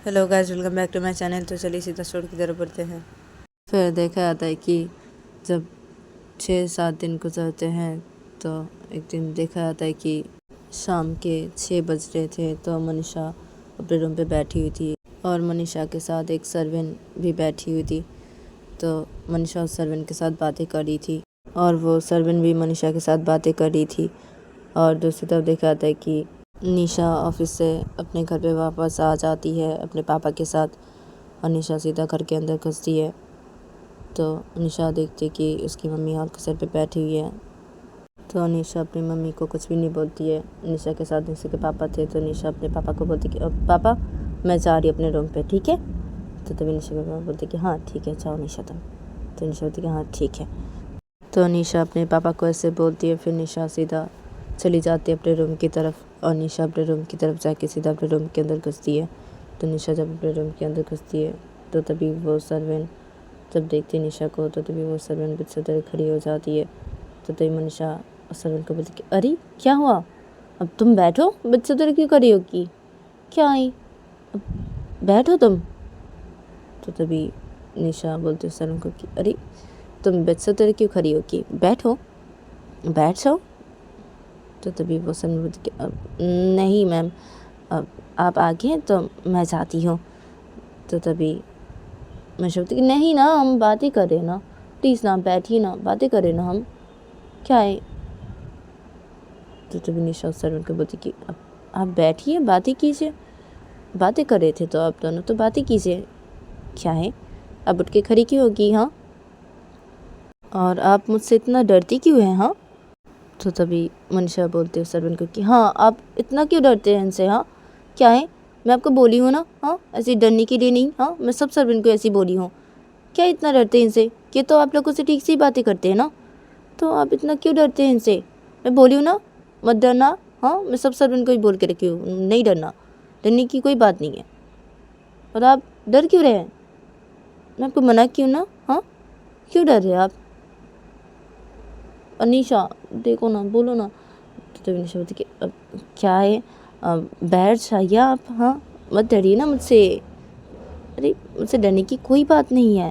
Hello guys, welcome back to my channel. तो चलिए सीधा स्टोरी की तरफ बढ़ते हैं। फिर देखा जाता है कि जब 6-7 दिन गुजरते हैं तो एक दिन देखा जाता है कि शाम के 6 बज रहे थे तो मनीषा अपने रूम पे बैठी हुई थी और मनीषा के साथ एक सर्वेंट भी बैठी हुई थी। तो मनीषा उस सर्वेंट के साथ बातें कर रही थी और वो सर्वेंट भी मनीषा के साथ बातें कर रही थी। और दूसरी तरफ देखा जाता है कि निशा ऑफिस से अपने घर पे वापस आ जाती है अपने पापा के साथ और निशा सीधा घर के अंदर घुसती है। तो निशा देखती है कि उसकी मम्मी हॉल के सर पे बैठी हुई है। तो निशा अपनी मम्मी को कुछ भी नहीं बोलती है। निशा के साथ निशा के पापा थे तो निशा अपने पापा को बोलती कि पापा मैं जा रही हूँ अपने रूम पे, ठीक है। तो तभी निशा के पापा बोलते कि हाँ ठीक है, जाओ निशा तुम। तो निशा बोलती कि हाँ ठीक है। तो निशा अपने पापा को ऐसे बोलती है। फिर निशा सीधा चली जाती है अपने रूम की तरफ और निशा अपने रूम की तरफ जाके सीधा अपने रूम के अंदर घुसती है। तो निशा जब अपने रूम के अंदर घुसती है तो तभी वो सर्वेंट जब देखती है निशा को तो तभी वो सर्वेंट बिस्तर तरह खड़ी हो जाती है। तो तभी मनीषा सर्वेंट को बोलती कि अरे क्या हुआ, अब तुम बैठो, बिस्तर क्यों खड़ी हो की क्या आई, अब बैठो तुम। तो तभी निशा बोलती है सर्वेंट को कि अरे तुम बिस्तर क्यों खड़ी हो की, बैठो बैठ जाओ। तो तभी वो सर्वेंट बोलती कि नहीं मैम, अब आप आ गए तो मैं जाती हूँ। तो तभी मैं बोलती कि नहीं ना, हम बातें कर रहे ना, प्लीज़ ना बैठिए ना, बातें कर रहे ना हम, क्या है। तो तभी निशा सर्वेंट को बोलती कि अब आप बैठिए, बातें कीजिए, बातें कर रहे थे तो आप दोनों तो बातें कीजिए, क्या है, अब उठ के खड़ी क्यों होगी। हाँ, और आप मुझसे इतना डरती क्यों हैं। हाँ। तो तभी मनीषा बोलती है सर्वेंट को कि हाँ आप इतना क्यों डरते हैं इनसे। हाँ, क्या है, मैं आपको बोली हूँ ना, हाँ ऐसे डरने के लिए नहीं। हाँ, मैं सब सर्वेंट को ऐसी बोली हूँ, क्या इतना डरते हैं इनसे, ये तो आप लोगों से ठीक से ही बातें करते हैं ना, तो आप इतना क्यों डरते हैं इनसे। मैं बोली हूँ ना मत डरना। हाँ, मैं सब सर्वेंट को ही बोल के रखी हूँ, नहीं डरना, डरने की कोई बात नहीं है। और आप डर क्यों रहे हैं, मैं आपको मना क्यों ना। हाँ, क्यों डर रहे हैं आप। अनीशा देखो ना, बोलो ना। तो निशा बोलती कि अब क्या है, बैठ जाइए आप। हाँ, मत डरिए ना मुझसे। अरे मुझसे डरने की कोई बात नहीं है,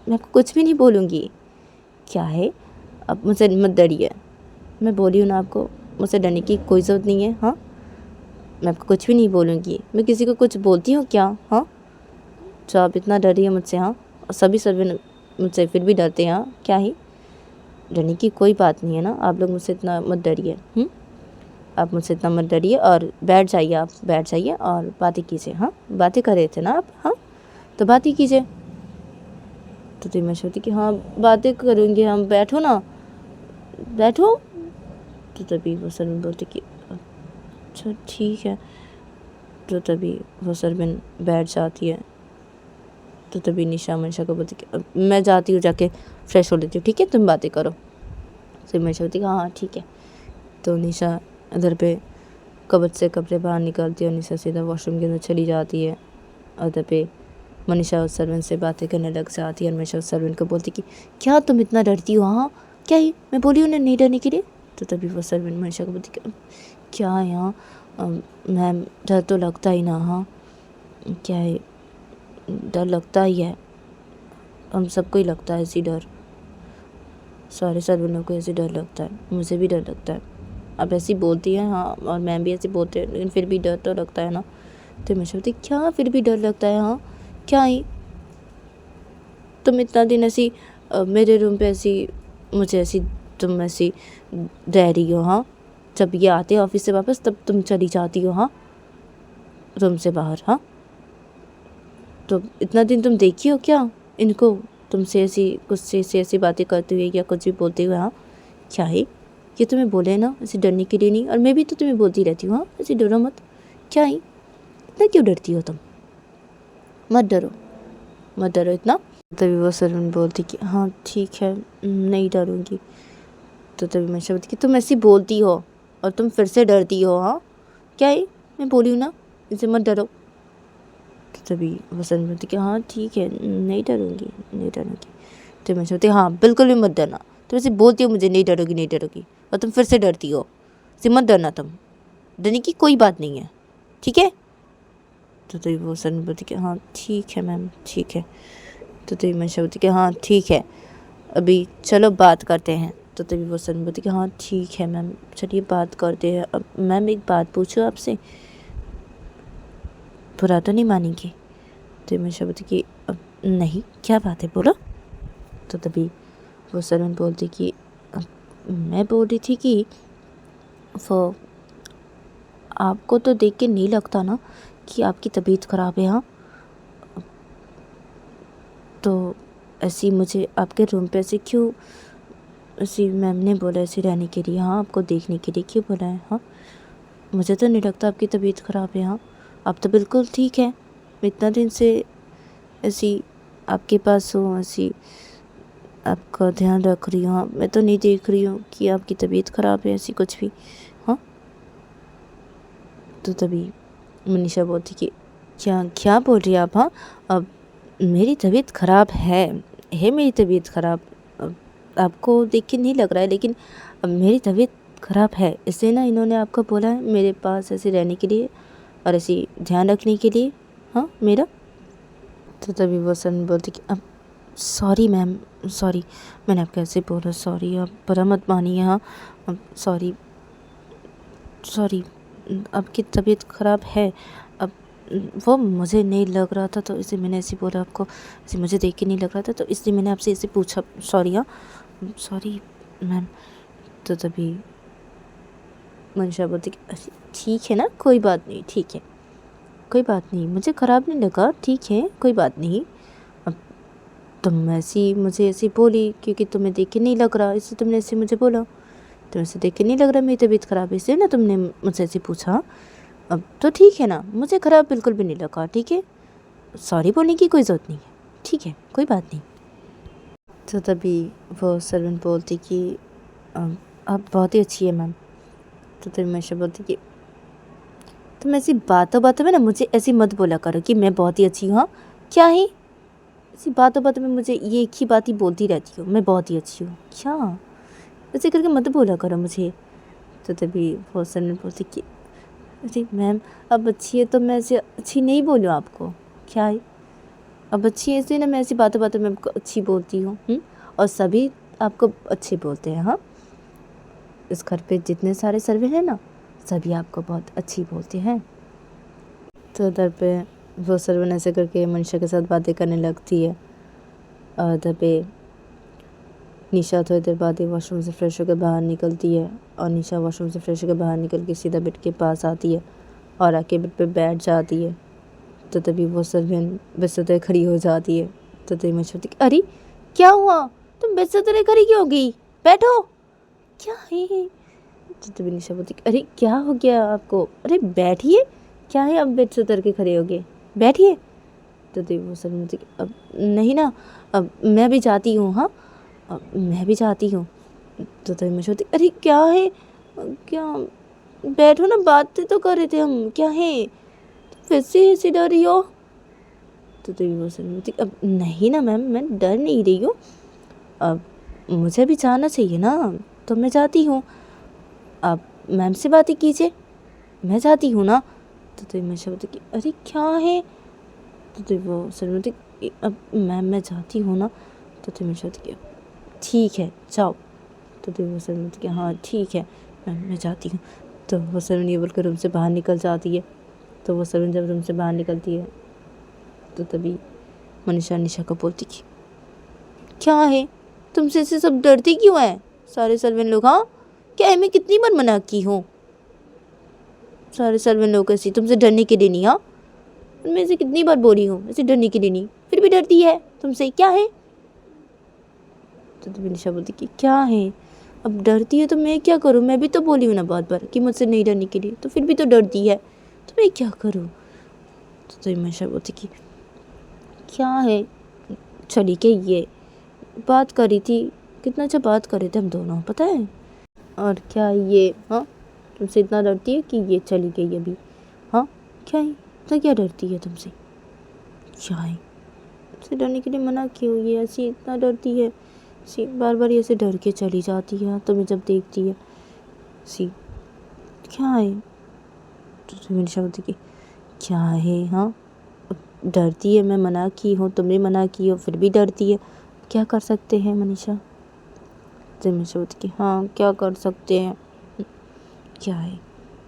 मैं आपको कुछ भी नहीं बोलूँगी, क्या है, अब मुझसे मत डरिए। मैं बोली हूँ ना आपको, मुझसे डरने की कोई ज़रूरत नहीं है। हाँ, मैं आपको कुछ भी नहीं बोलूँगी, मैं किसी को कुछ बोलती हूँ क्या। हाँ, तो आप इतना डर रही है मुझसे। हाँ, और सभी सभी मुझसे फिर भी डरते हैं। हाँ, क्या ही, डरने की कोई बात नहीं है ना, आप लोग मुझसे इतना मत डरिए। आप मुझसे इतना मत डरिए और बैठ जाइए, आप बैठ जाइए और बातें कीजिए। हाँ, बातें कर रहे थे ना आप, हाँ तो बात ही कीजिए। तो मैं सोचती कि हाँ बातें करेंगे हम, बैठो ना, बैठो। तो तभी वो सरबिन बोलती कि अच्छा ठीक है। तो तभी वो सरबिन बैठ जाती है। तो तभी निशा मनीषा को बोलती कि अब मैं जाती हूँ, जाके फ्रेश हो लेती हूँ, ठीक है, तुम बातें करो। तो मनीषा बोलती कि हाँ ठीक है। तो निशा इधर पे कबर्ड से कपड़े बाहर निकालती है और निशा सीधा वॉशरूम के अंदर चली जाती है। और उधर पे मनीषा उस सर्वेंट से बातें करने लग जाती है और मनीषा उस सर्वेंट को बोलती कि क्या तुम इतना डरती हो। हाँ, क्या ही, मैं बोली हूँ ना नहीं डरने के लिए। तो तभी वो सर्वेंट मनीषा को बोलती कि क्या है यहाँ, मैम डर तो लगता ही ना। हाँ, क्या है, डर लगता ही है, हम सबको ही लगता है ऐसी डर, सारे सर्वेंटों को ऐसे डर लगता है, मुझे भी डर लगता है। अब ऐसी बोलती है हाँ, और मैम भी ऐसे बोलते हैं, लेकिन फिर भी डर तो लगता है ना। तो मैं सोचती क्या फिर भी डर लगता है। हाँ, क्या ही, तुम इतना दिन ऐसी मेरे रूम पे ऐसी मुझे ऐसी तुम ऐसी रह रही हो। हाँ, जब ये आते हैं ऑफिस से वापस तब तुम चली जाती हो। हाँ, रूम से बाहर। हाँ, तो इतना दिन तुम देखी हो क्या इनको, तुमसे ऐसी कुछ से ऐसी बातें करते हुए या कुछ भी बोलते हुए। हाँ, क्या है, ये तुम्हें बोले ना ऐसे डरने के लिए नहीं, और मैं भी तो तुम्हें बोलती रहती हूँ हाँ ऐसे डरो मत, क्या है, इतना क्यों डरती हो तुम, मत डरो, मत डरो इतना। तभी वो सर्वेंट बोलती कि हाँ ठीक है, नहीं डरूंगी। तो तभी मैं बोलती कि तुम ऐसी बोलती हो और तुम फिर से डरती हो। हाँ, क्या है, मैं बोली हूँ ना इनसे मत डरो। तो तभी वो सर्वेंट बोलती कि हाँ ठीक है, नहीं डरूंगी, नहीं डरूंगी। तो मैं सोचती हाँ बिल्कुल भी मत डरना, तुम ऐसे बोलती हो मुझे नहीं डरोगी नहीं डरोगी और तुम फिर से डरती हो, इसे मत डरना तुम, डरने की कोई बात नहीं है, ठीक है। तो तभी वो सरवन बोलती कि हाँ ठीक है मैम, ठीक है। तो तभी मनीषा बोलती कि हाँ ठीक है, अभी चलो बात करते हैं। तो तभी वो सरवन बोलती कि हाँ ठीक है मैम, चलिए बात करते हैं। अब मैम एक बात पूछूं आपसे, बुरा तो नहीं मानेंगी? तो मनीषा बोलती कि अब नहीं, क्या बात है बोलो। तो तभी वो सरवन बोलती कि मैं बोल रही थी कि वो आपको तो देख के नहीं लगता ना कि आपकी तबीयत ख़राब है। हाँ, तो ऐसी मुझे आपके रूम पे ऐसे क्यों, ऐसी मैम ने बोला ऐसे रहने के लिए, हाँ आपको देखने के लिए क्यों बोला है? हाँ, मुझे तो नहीं लगता आपकी तबीयत ख़राब है। हाँ, आप तो बिल्कुल ठीक है। मैं इतना दिन से ऐसी आपके पास हूँ, ऐसी आपका ध्यान रख रही हूँ। हाँ, मैं तो नहीं देख रही हूँ कि आपकी तबीयत ख़राब है ऐसी कुछ भी। हाँ, तो तभी मनीषा बोलती कि क्या क्या बोल रही हैं आप? हाँ, अब मेरी तबीयत ख़राब है मेरी तबीयत ख़राब। आपको देख के नहीं लग रहा है, लेकिन अब मेरी तबीयत ख़राब है, इसलिए ना इन्होंने आपको बोला है मेरे पास ऐसे रहने के लिए और ऐसे ध्यान रखने के लिए। हाँ मेरा। तो तभी वो सन बोलती कि अब सॉरी मैम, सॉरी, मैंने आपको ऐसे बोला, सॉरी, आप बुरा मत मानिए। हाँ, अब सॉरी, सॉरी, आपकी तबीयत ख़राब है। अब वो मुझे नहीं लग रहा था, तो इसे मैंने ऐसे बोला आपको, ऐसे मुझे देख के नहीं लग रहा था, तो इसलिए मैंने आपसे ऐसे पूछा। सॉरी। हाँ, सॉरी मैम। तो तभी मनीषा बोलती कि "अच्छा, ठीक है ना, कोई बात नहीं, ठीक है, कोई बात नहीं, मुझे ख़राब नहीं लगा, ठीक है, कोई बात नहीं। अब तुम ऐसी मुझे ऐसी बोली क्योंकि तुम्हें देख के नहीं लग रहा, इसलिए तुमने ऐसे मुझे बोला। तुम्हें ऐसे देख के नहीं लग रहा मेरी तबीयत ख़राब है, इसलिए ना तुमने मुझसे ऐसे पूछा। अब तो ठीक है ना, मुझे ख़राब बिल्कुल भी नहीं लगा, ठीक है, सॉरी बोलने की कोई ज़रूरत नहीं है, ठीक है, कोई बात नहीं। तो तभी वो सर्वेंट बोलती कि आप बहुत ही अच्छी है मैम। तो तभी मनीषा बोलती कि तुम ऐसी बातों बातों में ना मुझे ऐसी मत बोला करो कि मैं बहुत ही अच्छी हूँ। हाँ, क्या है, ऐसी बातों बातों में मुझे ये एक ही बात ही बोलती रहती हो, मैं बहुत ही अच्छी हूँ, क्या ऐसे करके मत बोला करो मुझे। तो तभी वो सर्वेंट बोलती कि अरे मैम, अब अच्छी है तो मैं ऐसे अच्छी नहीं बोलूँ आपको, क्या है, अब अच्छी है इसलिए ना मैं ऐसी बातों बातों में आपको अच्छी बोलती हूँ। और सभी आपको अच्छे बोलते हैं। हाँ, इस घर पे जितने सारे सर्वे हैं ना, सभी आपको बहुत अच्छी बोलते हैं। तो उधर पे वो सर्वन ऐसे करके मनीषा के साथ बातें करने लगती है। और उधर पे निशा थोड़ी देर बाद ही वॉशरूम से फ्रेश होकर बाहर निकलती है। और निशा वॉशरूम से फ्रेश होकर बाहर निकल के सीधा बेड के पास आती है और आके बेड पे बैठ जाती है। तो तभी वो सर्वेंट बिस्तर खड़ी हो जाती है। तो तभी मनीषा बोलती अरे क्या हुआ, तुम बिस्तर खड़ी क्यों हो गई, बैठो, क्या है। तो तभी निशा बोलती अरे क्या हो गया आपको, अरे बैठिए, क्या है, अब बेड से उतर के खड़े हो गए, बैठिए। तो तभी वो सर्वेंट बोलती अब नहीं ना, अब मैं भी जाती हूँ। हाँ, अब मैं भी जाती हूँ। तो तभी मुझे होती अरे क्या है, क्या, बैठो ना, बातें तो कर रहे थे हम, क्या है, तो फिर से ऐसे डर रही हो। तो तभी वो सर्वेंट बोलती अब नहीं ना मैम, मैं डर नहीं रही हूँ, अब मुझे भी जाना चाहिए ना, तो मैं जाती हूँ, आप मैम से बातें कीजिए, मैं जाती हूँ ना। तो तभी मैं बोलती कि अरे क्या है। तो तभी वो सर्वेंट बोलती अब मैम मैं जाती हूँ ना। तो तभी मैं बोलती कि ठीक है जाओ। तो तभी वो सर्वेंट बोलती कि हाँ ठीक है मैम, मैं जाती हूँ। तो वो सर्वेंट ये बोलकर रूम से बाहर निकल जाती है। तो वो सर्वेंट जब रूम से बाहर निकलती है तो तभी मनीषा निशा को बोलती कि क्या है, तुमसे से सब डरती क्यों है सारे सर्वेंट लोग। हाँ, क्या है, मैं कितनी बार मना की हूँ, सारे सर्वेंट लोग ऐसी तुमसे डरने के लिए नहीं। हाँ, मैं से कितनी बार बोली हूँ ऐसे डरने के लिए नहीं, फिर भी डरती है तुमसे, क्या है। तो तभी निशा बोलती कि क्या है, अब डरती है तो मैं क्या करूँ, मैं भी तो बोली हूँ ना बहुत बार कि मुझसे नहीं डरने के लिए, तो फिर भी तो डरती है, तो मैं क्या करूँ। तो तभी निशा बोलती कि क्या है, चली के ये बात करी थी, कितना अच्छा बात कर रहे थे हम दोनों, पता है, और क्या ये, हाँ, तुमसे इतना डरती है कि ये चली गई अभी। हाँ, क्या है, इतना क्या डरती है तुमसे, क्या है, तुमसे डरने के लिए मना क्यों, ये ऐसी इतना डरती है, सी बार बार ऐसे डर के चली जाती है तुम्हें जब देखती है, सी क्या है। तो मनीषा बोलती कि क्या है हाँ, डरती है, मैं मना की हूँ, तुमने मना की हो, फिर भी डरती है, क्या कर सकते हैं मनीषा? तो मनीषा बोलती कि हाँ क्या कर सकते हैं, क्या है?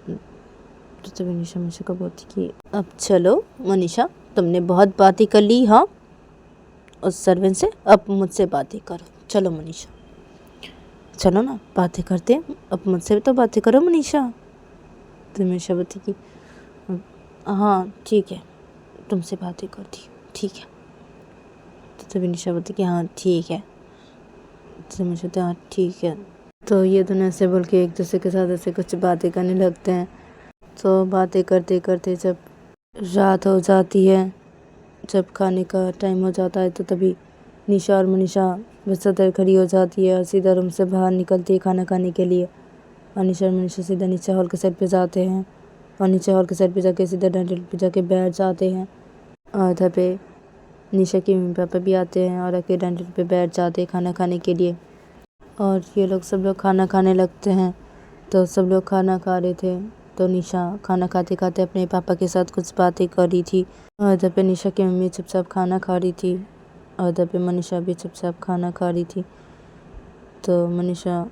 तो मनीषा मनीषा को बोलती कि अब चलो मनीषा, तुमने बहुत बातें कर ली हाँ उस सर्वेंट से, अब मुझसे बातें करो। चलो मनीषा, चलो ना बातें करते हैं, अब मुझसे तो बातें करो मनीषा। तो मनीषा बोलती कि हाँ ठीक है, तुमसे बातें करती हूँ, ठीक है। तो मनीषा बोलती कि हाँ ठीक है। तो मनीषा बोलती हाँ ठीक है। तो ये दोनों ऐसे बोल के एक दूसरे के साथ ऐसे कुछ बातें करने लगते हैं। तो बातें करते करते जब रात हो जाती है, जब खाने का टाइम हो जाता है, तो तभी निशा और मनीषा बिस्तर खड़ी हो जाती है और सीधा रूम से बाहर निकलती है खाना खाने के लिए। और निशा और मनीषा सीधा नीचे हॉल के साइड पे जाते हैं और नीचे हॉल के साइड पे जाके सीधा डाइनिंग पे जाके बैठ जाते हैं। और इधर पे निशा के मम्मी पापा भी आते हैं और आके डाइनिंग पे बैठ जाते हैं खाना खाने के लिए। और ये लोग सब लोग खाना खाने लगते हैं। तो सब लोग खाना खा रहे थे, तो निशा खाना खाते खाते अपने पापा के साथ कुछ बातें कर रही थी। और इधर पे निशा की मम्मी चुपचाप खाना खा रही थी और इधर पे मनीषा भी चुपचाप खाना खा रही थी। तो मनीषा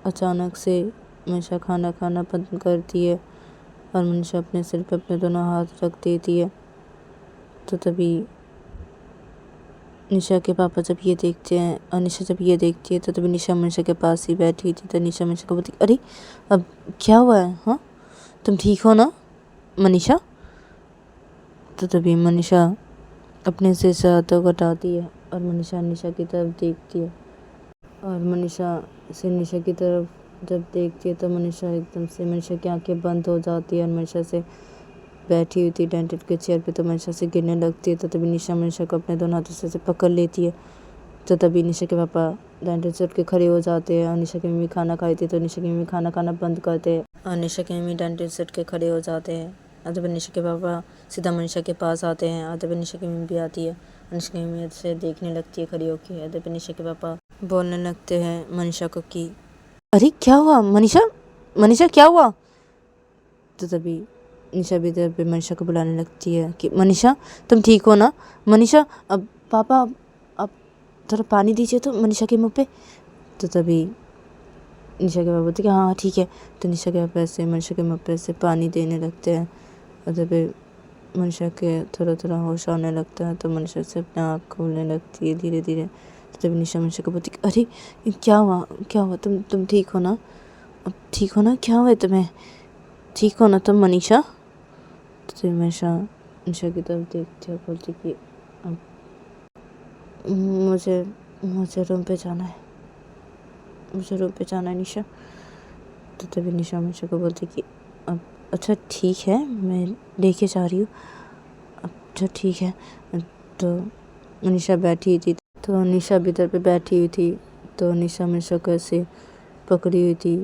अचानक से मनीषा खाना खाना बंद करती है और मनीषा अपने सिर पे अपने दोनों हाथ रख देती है। तो तभी निशा के पापा जब ये देखते हैं और निशा जब ये देखती है, तो तभी निशा मनीषा के पास ही बैठी थी। तो निशा मनीषा को बोलती अरे अब क्या हुआ है हाँ, तुम ठीक हो ना मनीषा? तो तभी मनीषा अपने से हाथों को हटाती है और मनीषा निशा की तरफ देखती है। और मनीषा से निशा की तरफ जब देखती है, तो मनीषा एकदम से मनीषा की आंखें बंद हो जाती है और मनीषा से बैठी हुई थी डेंटिस्ट के चेयर पे, तो मनीषा से गिरने लगती है। तो तभी निशा मनीषा को अपने दोनों हाथों से पकड़ लेती है। तो तभी निशा के पापा डेंटिस्ट से उठ के खड़े हो जाते हैं और निशा की मम्मी खाना खाई थी, तो निशा की मम्मी खाना खाना बंद करते हैं और निशा की मम्मी डेंटिस्ट से उठ के खड़े हो जाते हैं। और तभी निशा के पापा सीधा मनीषा के पास आते हैं और तभी निशा की मम्मी भी आती है। निशा की मम्मी से देखने लगती है खड़ी होकर। और तभी निशा के पापा बोलने लगते हैं मनीषा को कि अरे क्या हुआ मनीषा, मनीषा क्या हुआ? तो तभी निशा भी इधर पे मनीषा को बुलाने लगती है कि मनीषा तुम ठीक हो ना? मनीषा अब पापा अब थोड़ा पानी दीजिए तो मनीषा के मुंह पे। तो तभी निशा के पापा बोलते कि हाँ ठीक है। तो निशा के पापा ऐसे मनीषा के मुंह पे ऐसे पानी देने लगते हैं और तभी मनीषा के थोड़ा थोड़ा होश आने लगता है। तो मनीषा से अपने आँख खोलने लगती है धीरे धीरे। तो तभी निशा मनीषा को बोलती अरे क्या हुआ, क्या हुआ, तुम ठीक हो ना? अब ठीक हो ना? क्या हुआ है तुम्हें? ठीक हो ना तुम मनीषा? तो मनीषा निशा की तरफ देखती है, बोलती कि अब मुझे मुझे रूम पे जाना है, मुझे रूम पे जाना है निशा। तो तभी निशा मनीषा को बोलती कि अब अच्छा ठीक है, मैं लेके जा रही हूँ, अच्छा ठीक है। तो निशा बैठी थी, तो निशा भी इधर पे बैठी हुई थी। तो निशा मनीषा को ऐसे पकड़ी हुई थी।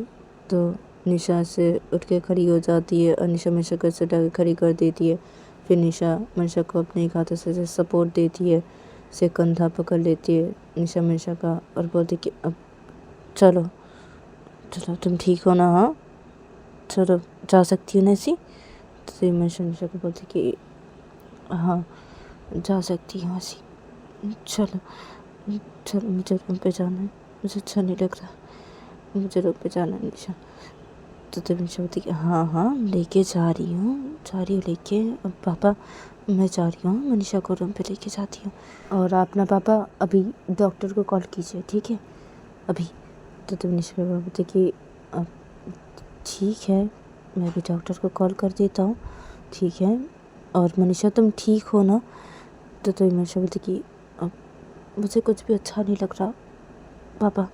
तो निशा से उठ के खड़ी हो जाती है और निशा मनीषा को ऐसे उठा के खड़ी कर देती है। फिर निशा मनीषा को अपने एक हाथों से सपोर्ट देती है, से कंधा पकड़ लेती है निशा मनीषा का और बोलती कि अब चलो चलो तुम ठीक हो ना? हाँ चलो जा सकती हो ना ऐसी? तो मनीषा निशा को बोलती कि हाँ जा सकती हूँ ऐसी, चलो चलो मुझे रूम पे जाना है, मुझे अच्छा नहीं लग रहा, मुझे रूम पे जाना है निशा। तो तब निशा बोलती कि हाँ हाँ लेके जा रही हूँ लेके, अब पापा मैं जा रही हूँ मनीषा को रूम पे लेके जाती हूँ। और आप ना पापा अभी डॉक्टर को कॉल कीजिए ठीक है अभी। तो तब निशा के पापा बोलते कि अब ठीक है, मैं भी डॉक्टर को कॉल कर देता हूँ, ठीक है। और मनीषा तुम ठीक हो ना? तो तभी मनीषा बोलती कि अब मुझे कुछ भी अच्छा नहीं लग रहा पापा,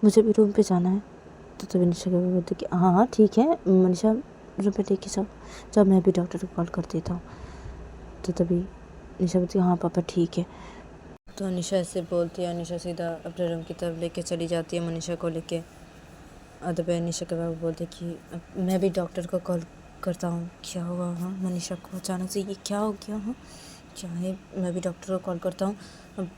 मुझे भी रूम पे जाना है। तो तभी निशा के पापा बोलते कि हाँ हाँ ठीक है मनीषा रूम पे लेके जाओ, जब मैं भी डॉक्टर को कॉल कर देता हूँ। तो तभी निशा बोलती हाँ पापा ठीक है। तो निशा ऐसे बोलती है, निशा सीधा अपने रूम की तरफ लेके चली जाती है मनीषा को लेके। और तभी निशा के पापा बोलते कि अब मैं भी डॉक्टर को कॉल करता हूँ। क्या हुआ हाँ मनीषा को अचानक से ये क्या हो गया? हाँ क्या है, मैं भी डॉक्टर को कॉल करता हूँ अब।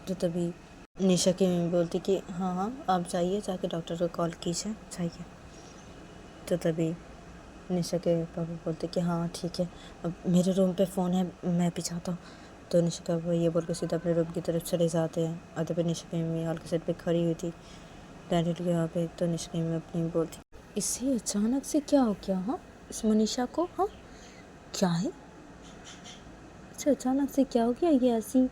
तो तभी निशा की मम्मी बोलती कि हाँ हाँ आप जाइए, जाके डॉक्टर को कॉल कीजिए, जाइए। तो तभी निशा के पापा बोलते कि हाँ ठीक है, अब मेरे रूम पे फ़ोन है, मैं भी चाहता हूँ। तो निशा का वो ये बोल के सीधा अपने रूम की तरफ चले जाते हैं। और तभी निशा की मम्मी हॉल के सेट पे खड़ी हुई थी डैडी के यहाँ पे। तो निशा की मम्मी अपनी बोलती, इसे अचानक से क्या हो गया? हाँ, इस मनीषा को, हाँ क्या है, इसे अचानक से क्या हो गया? ये ऐसी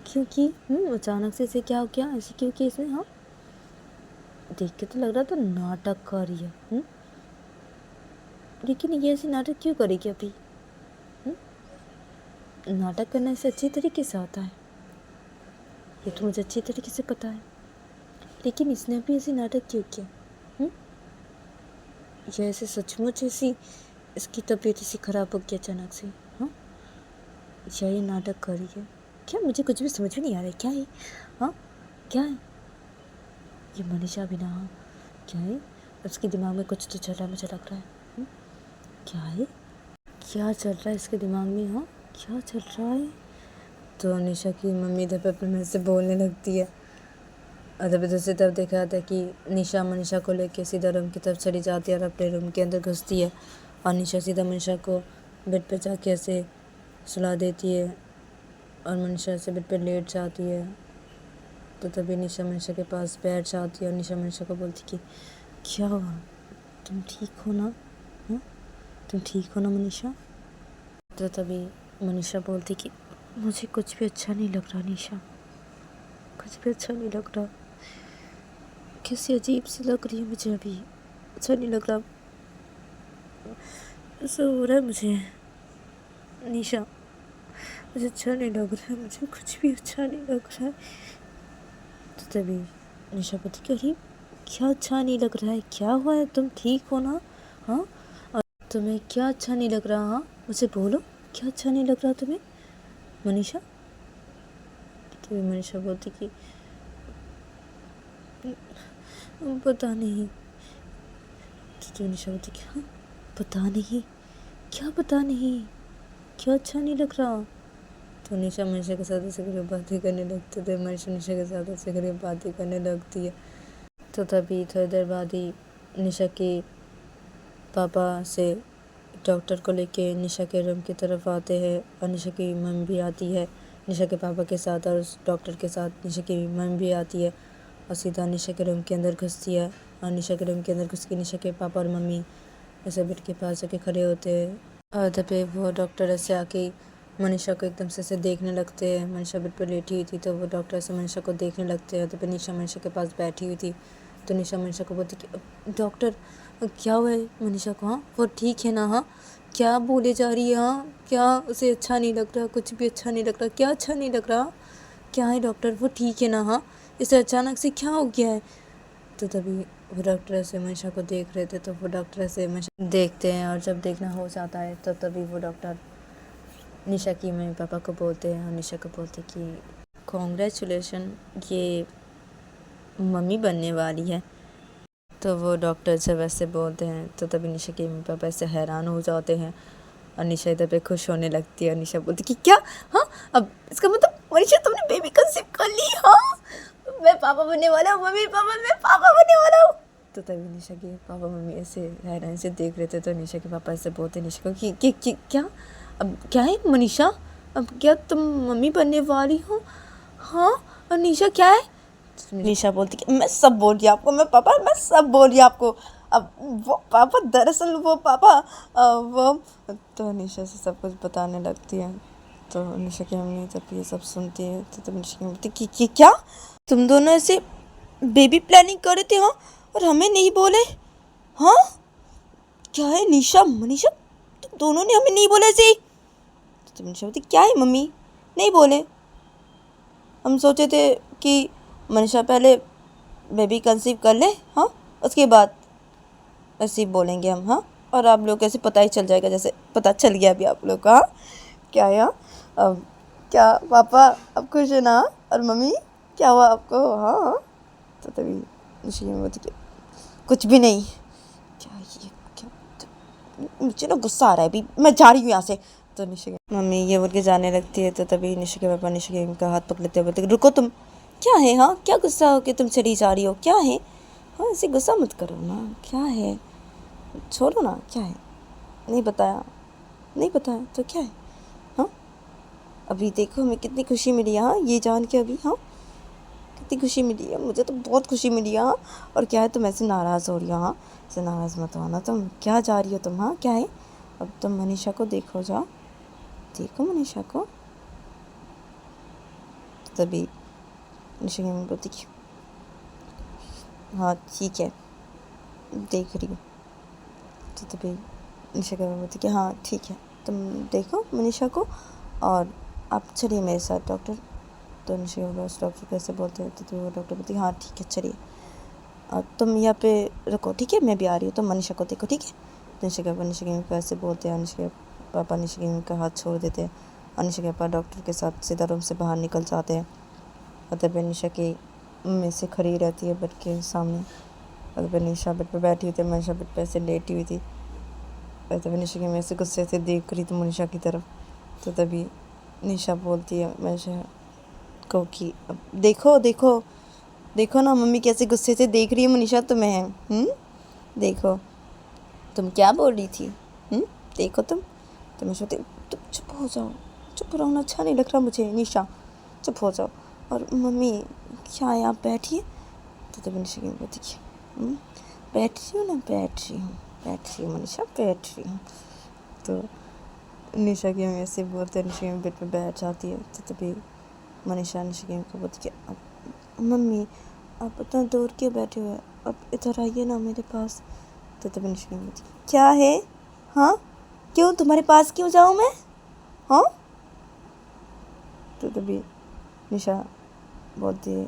क्योंकि अचानक से इसे क्या हो गया ऐसे, क्योंकि इसने, हाँ देख के तो लग रहा था नाटक कर रही है। लेकिन ये ऐसी नाटक क्यों करेगी अभी? नाटक करने से अच्छी तरीके से आता है, ये तो मुझे अच्छी तरीके से पता है। लेकिन इसने अभी ऐसी नाटक क्यों किया? ये ऐसे सचमुच ऐसी इसकी तबीयत ऐसी खराब हो गई अचानक से? हाँ, या ये नाटक कर रही है क्या? मुझे कुछ भी समझ में नहीं आ रहा है। क्या है? हाँ क्या है ये मनीषा भी ना? हाँ क्या है? उसके दिमाग में कुछ तो चल रहा है, मुझे लग रहा है। क्या है? क्या चल रहा है इसके दिमाग में? हाँ क्या चल रहा है? तो निशा की मम्मी इधर पे अपने मुँह से बोलने लगती है। और तभी दूसरी तरफ देखा जाता है कि निशा मनीषा को लेके सीधा रूम की तरफ चली जाती है और अपने रूम के अंदर घुसती है। और निशा सीधा मनीषा को बेड पे जाके ऐसे सुला देती है और मनीषा ऐसे बेड पे लेट जाती है। तो तभी निशा मनीषा के पास बैठ जाती है और निशा मनीषा को बोलती कि क्या हुआ, तुम ठीक हो ना? हाँ तुम ठीक हो ना मनीषा? तो तभी मनीषा बोलती कि मुझे कुछ भी अच्छा नहीं लग रहा निशा, कुछ भी अच्छा नहीं लग रहा, कैसी अजीब सी लग रही है मुझे अभी, अच्छा नहीं लग रहा, ऐसा हो रहा है मुझे निशा, मुझे अच्छा नहीं लग रहा है, मुझे कुछ भी अच्छा नहीं लग रहा है। तो तभी निशा बोलती कि अरे क्या अच्छा नहीं लग रहा है, क्या हुआ है, तुम ठीक हो ना? हाँ और तुम्हें क्या अच्छा नहीं लग रहा? हाँ मुझे बोलो, क्या अच्छा नहीं लग रहा तुम्हें मनीषा? तो मनीषा बोलती कि पता नहीं। तो निशा बोलती कि हाँ पता नहीं, क्या पता नहीं, क्या अच्छा नहीं लग रहा? तो निशा मनीषा के साथ ऐसे करीब बातें करने लगते थे, मनीषा निशा के साथ ऐसे करीब बातें करने लगती है। तो तभी थोड़ी देर बाद ही निशा के पापा से डॉक्टर को लेके निशा के रूम की तरफ आते हैं और निशा की मम्मी भी आती है निशा के पापा के साथ, और उस डॉक्टर के साथ निशा की मम्मी भी आती है और सीधा निशा के रूम के अंदर घुसती है। और निशा के रूम के अंदर घुस के निशा के पापा और मम्मी ऐसे बेड के पास आके खड़े होते हैं। और तभी वो डॉक्टर ऐसे आके मनीषा को एकदम से ऐसे देखने लगते हैं। मनीषा बेड पर लेटी हुई थी तो वो डॉक्टर ऐसे मनीषा को देखने लगते हैं। तभी निशा मनीषा के पास बैठी हुई थी तो निशा मनीषा को बोलती कि डॉक्टर क्या हुआ है मनीषा को? हाँ वो ठीक है ना? हाँ क्या बोले जा रही है? हाँ क्या उसे अच्छा नहीं लग रहा? कुछ भी अच्छा नहीं लग रहा? क्या अच्छा नहीं लग रहा? क्या है डॉक्टर, वो ठीक है ना? हाँ इसे अचानक से क्या हो गया है? तो तभी वो डॉक्टर ऐसे मनीषा को देख रहे थे तो वो डॉक्टर ऐसे मनीषा देखते हैं और जब देखना हो जाता है तो तभी वो डॉक्टर निशा की मम्मी पापा को बोलते हैं और निशा को बोलते कि कॉन्ग्रेचुलेशन, ये मम्मी बनने वाली है। तो वो डॉक्टर जब ऐसे बोलते हैं तो तभी निशा के मम्मी पापा ऐसे हैरान हो जाते हैं और निशा इधर पे खुश होने लगती है और निशा बोलती कि क्या? हाँ अब इसका मतलब मनीषा तुमने बेबी कंसीव कर ली? हाँ मैं पापा बनने वाला हूँ, मम्मी पापा मैं पापा बनने वाला हूँ। तो तभी निशा के पापा मम्मी ऐसे हैरान से देख रहे थे तो निशा के पापा ऐसे बोलते निशा को कि क्या अब क्या है मनीषा, अब क्या तुम मम्मी बनने वाली हो? हाँ और निशा क्या है? निशा बोलती कि मैं सब बोल रही आपको, मैं पापा मैं सब बोल रही आपको। अब वो पापा दरअसल वो पापा वो तो निशा से सब कुछ बताने लगती है। तो निशा की मम्मी जब ये सब सुनती है तो तब निशा की मम्मी बोलती कि क्या तुम दोनों ऐसे बेबी प्लानिंग कर रहे थे? हाँ और हमें नहीं बोले? हाँ क्या है निशा मनीषा तुम दोनों ने हमें नहीं बोला ऐसे? तो निशा बोलती क्या है मम्मी नहीं बोले, हम सोचे थे कि मनीषा पहले बेबी कंसीव कर ले, हाँ उसके बाद ऐसे ही बोलेंगे हम। हाँ और आप लोग कैसे पता ही चल जाएगा, जैसे पता चल गया अभी आप लोग का। हाँ क्या है? हाँ अब क्या पापा अब खुश है ना? और मम्मी क्या हुआ आपको? हाँ हाँ तो तभी निशा की बोलती कि कुछ भी नहीं। क्या ये क्या, मुझे ना गुस्सा आ रहा है, अभी मैं जा रही हूँ यहाँ से। तो निशा की मम्मी ये बोल के जाने लगती है तो तभी निशा के पापा निशा की का हाथ पकड़ लेते बोलते रुको तुम, क्या है? हाँ क्या गुस्सा हो के तुम चली जा रही हो? क्या है? हाँ ऐसे गुस्सा मत करो ना, क्या है? छोड़ो ना, क्या है? नहीं बताया, नहीं बताया तो क्या है? हाँ, अभी देखो हमें कितनी खुशी मिली है, हाँ, ये जान के अभी, हाँ, कितनी खुशी मिली है, मुझे तो बहुत खुशी मिली है, हाँ। और क्या है, तुम ऐसे नाराज़ हो रही हो? हाँ, ऐसे नाराज़ मत होना, तुम क्या जा रही हो तुम? हाँ, क्या है? अब तुम मनीषा को देखो, जाओ देखो मनीषा को। तभी निशा की मम्मी बोलती कि हाँ ठीक है, देख रही हूँ। तो तभी निशा की मम्मी बोलती कि हाँ ठीक है, तुम देखो मनीषा को और आप चलिए मेरे साथ डॉक्टर। तो निशा उस डॉक्टर को ऐसे बोलते होते, तो वो डॉक्टर बोलती हाँ ठीक है चलिए, तुम यहाँ पे रुको, ठीक है, मैं भी आ रही हूँ, तुम मनीषा को देखो, ठीक है। तो निशा के पापा निशा की मम्मी को ऐसे बोलते हैं, निशा के पापा निशा की मम्मी का हाथ छोड़ देते हैं और निशा के पापा डॉक्टर के साथ सीधा रूम से बाहर निकल जाते हैं। और तभी निशा की मम्मी से खड़ी रहती है बेड के सामने, और तभी निशा बेड पे बैठी हुई थी, मनीषा बेड पे ऐसे लेटी हुई थी। और तभी निशा की मम्मी ऐसे गुस्से से देख रही थी मनीषा की तरफ। तो तभी निशा बोलती है मनीषा को कि अब देखो देखो देखो ना मम्मी कैसे गुस्से से देख रही है मनीषा तुम्हें। देखो तुम क्या बोल रही थी? देखो तुम मैं सोचती, तुम चुप हो जाओ, चुप रहो, अच्छा नहीं लग रहा मुझे निशा, चुप हो जाओ। और मम्मी क्या है, आप बैठिए। तो तभी निशा की बोलती कि बैठ रही हूँ ना, बैठ रही हूँ मनीषा, बैठ रही हूँ। तो निशा की मम्मी ऐसे बोलते, निशा की मम्मी बेड पे बैठ जाती है। तो तभी मनीषा निशा की मम्मी को बोलती कि मम्मी आप इतना दूर क्यों बैठे हुए, अब इधर आइए ना मेरे पास। तो तभी निशा की मम्मी बोलती क्या है, हाँ, क्यों तुम्हारे पास क्यों जाऊँ मैं, हाँ? तो तभी निशा बोलती है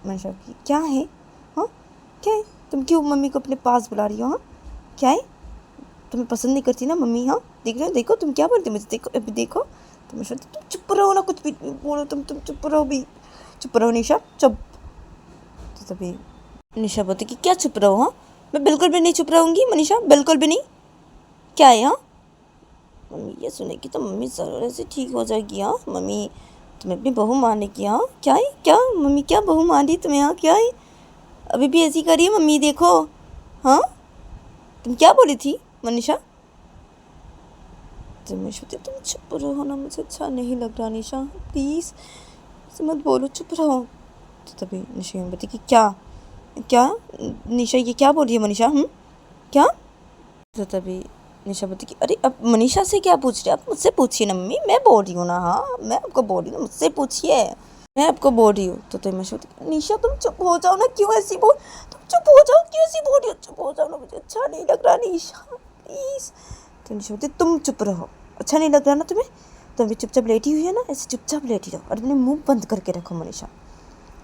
मनीषा की क्या है, हाँ, क्या है, तुम क्यों मम्मी को अपने पास बुला रही हो? हाँ, क्या है, तुम्हें पसंद नहीं करती ना मम्मी? हाँ, देख रहे हो, देखो तुम क्या बोलते मुझे, देखो अभी देखो। तो मैं सोचती तुम चुप रहो ना, कुछ भी बोलो, तुम चुप रहो भी, चुप रहो निशा, चुप। तो तभी निशा बोलती कि क्या चुप रहो, हाँ, मैं बिल्कुल भी नहीं चुप रहूँगी मनीषा, बिल्कुल भी नहीं। क्या है, हाँ? मम्मी ये सुनेगी तो मम्मी ज़रूर ऐसे ठीक हो जाएगी, हाँ, मम्मी तुम्हें अपनी बहू मानेगी, हाँ, क्या है, क्या मम्मी, क्या बहू मान रही तुम्हें, हाँ, क्या है, अभी भी ऐसी करिए मम्मी, देखो, हाँ, तुम क्या बोली थी मनीषा? तो मैं सोचती तुम चुप रहो ना, मुझे अच्छा नहीं लग रहा निशा, प्लीज़ ऐसे मत बोलो, चुप रहो। तो तभी निशा की बोलती कि क्या क्या निशा ये क्या बोल रही है मनीषा, क्या? तो तभी निशा बोलती कि अरे अब मनीषा से क्या पूछ रहे, आप मुझसे पूछिए ना मम्मी, मैं बोल रही हूँ ना, हाँ, मैं आपको बोल रही हूँ, मुझसे पूछिए, मैं आपको बोल रही हूँ। तो तभी मैं सोचती निशा तुम चुप हो जाओ ना, क्यों ऐसी बोल, तुम चुप हो जाओ, क्यों ऐसी बोल रही हो, चुप हो जाओ ना, मुझे अच्छा नहीं लग रहा निशा, प्लीज़। तो निशा बोलती तुम चुप रहो, अच्छा नहीं लग रहा ना तुम्हें, तुम अभी चुपचाप लेटी हुई है ना, ऐसे चुपचाप लेटी रहो और अपने मुँह बंद करके रखो मनीषा,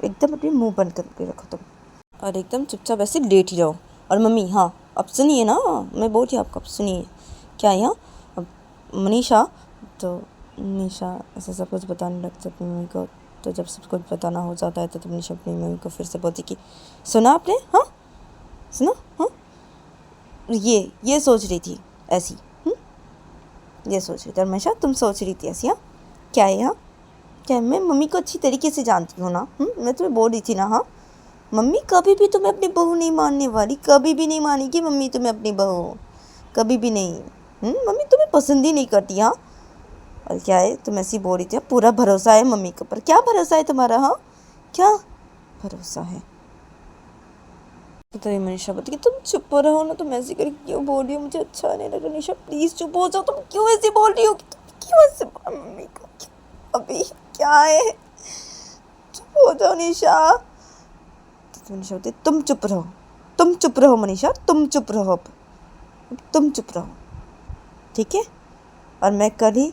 एकदम अपने मुँह बंद करके रखो तुम, और एकदम चुपचाप ऐसे लेटी रहो। और मम्मी हाँ अब सुनिए ना, मैं बोल रही हूँ आपको, अब सुनिए क्या है, हाँ, अब मनीषा। तो निशा ऐसा सब कुछ बताने लगती अपनी मम्मी को। तो जब सब कुछ बताना हो जाता है तो तब निशा अपनी मम्मी को फिर से बोलती कि सुना आपने, हाँ, सुना, हाँ, ये सोच रही थी ऐसी, ये सोच रही थी, और हमेशा तुम सोच रही थी ऐसी, हाँ, क्या है, हाँ, क्या मैं मम्मी को अच्छी तरीके से जानती हूँ ना, मैं तुम्हें बोल रही थी ना, हाँ, मम्मी कभी भी तुम्हें अपनी बहू नहीं मानने वाली, कभी भी नहीं मानेगी मम्मी तुम्हें अपनी बहू, कभी भी नहीं। मम्मी तुम्हें पसंद ही नहीं करती, हाँ, और क्या है, तुम ऐसी बोल रही थी, पूरा भरोसा है मम्मी के ऊपर, क्या भरोसा है तुम्हारा, हाँ, क्या भरोसा है? तो ये मनीषा बोलती कि तुम चुप रहो ना, तुम ऐसी करके क्यों बोल रही हो, मुझे अच्छा नहीं लग रहा निशा, प्लीज़ चुप हो जाओ, तुम क्यों ऐसी बोल रही हो, तुम क्यों ऐसे मम्मी को, अभी क्या है, चुप हो जाओ निशा। तो मनीषा बोलती तुम चुप रहो, तुम चुप रहो मनीषा, तुम चुप रहो, अब तुम चुप रहो, ठीक है, और मैं कल ही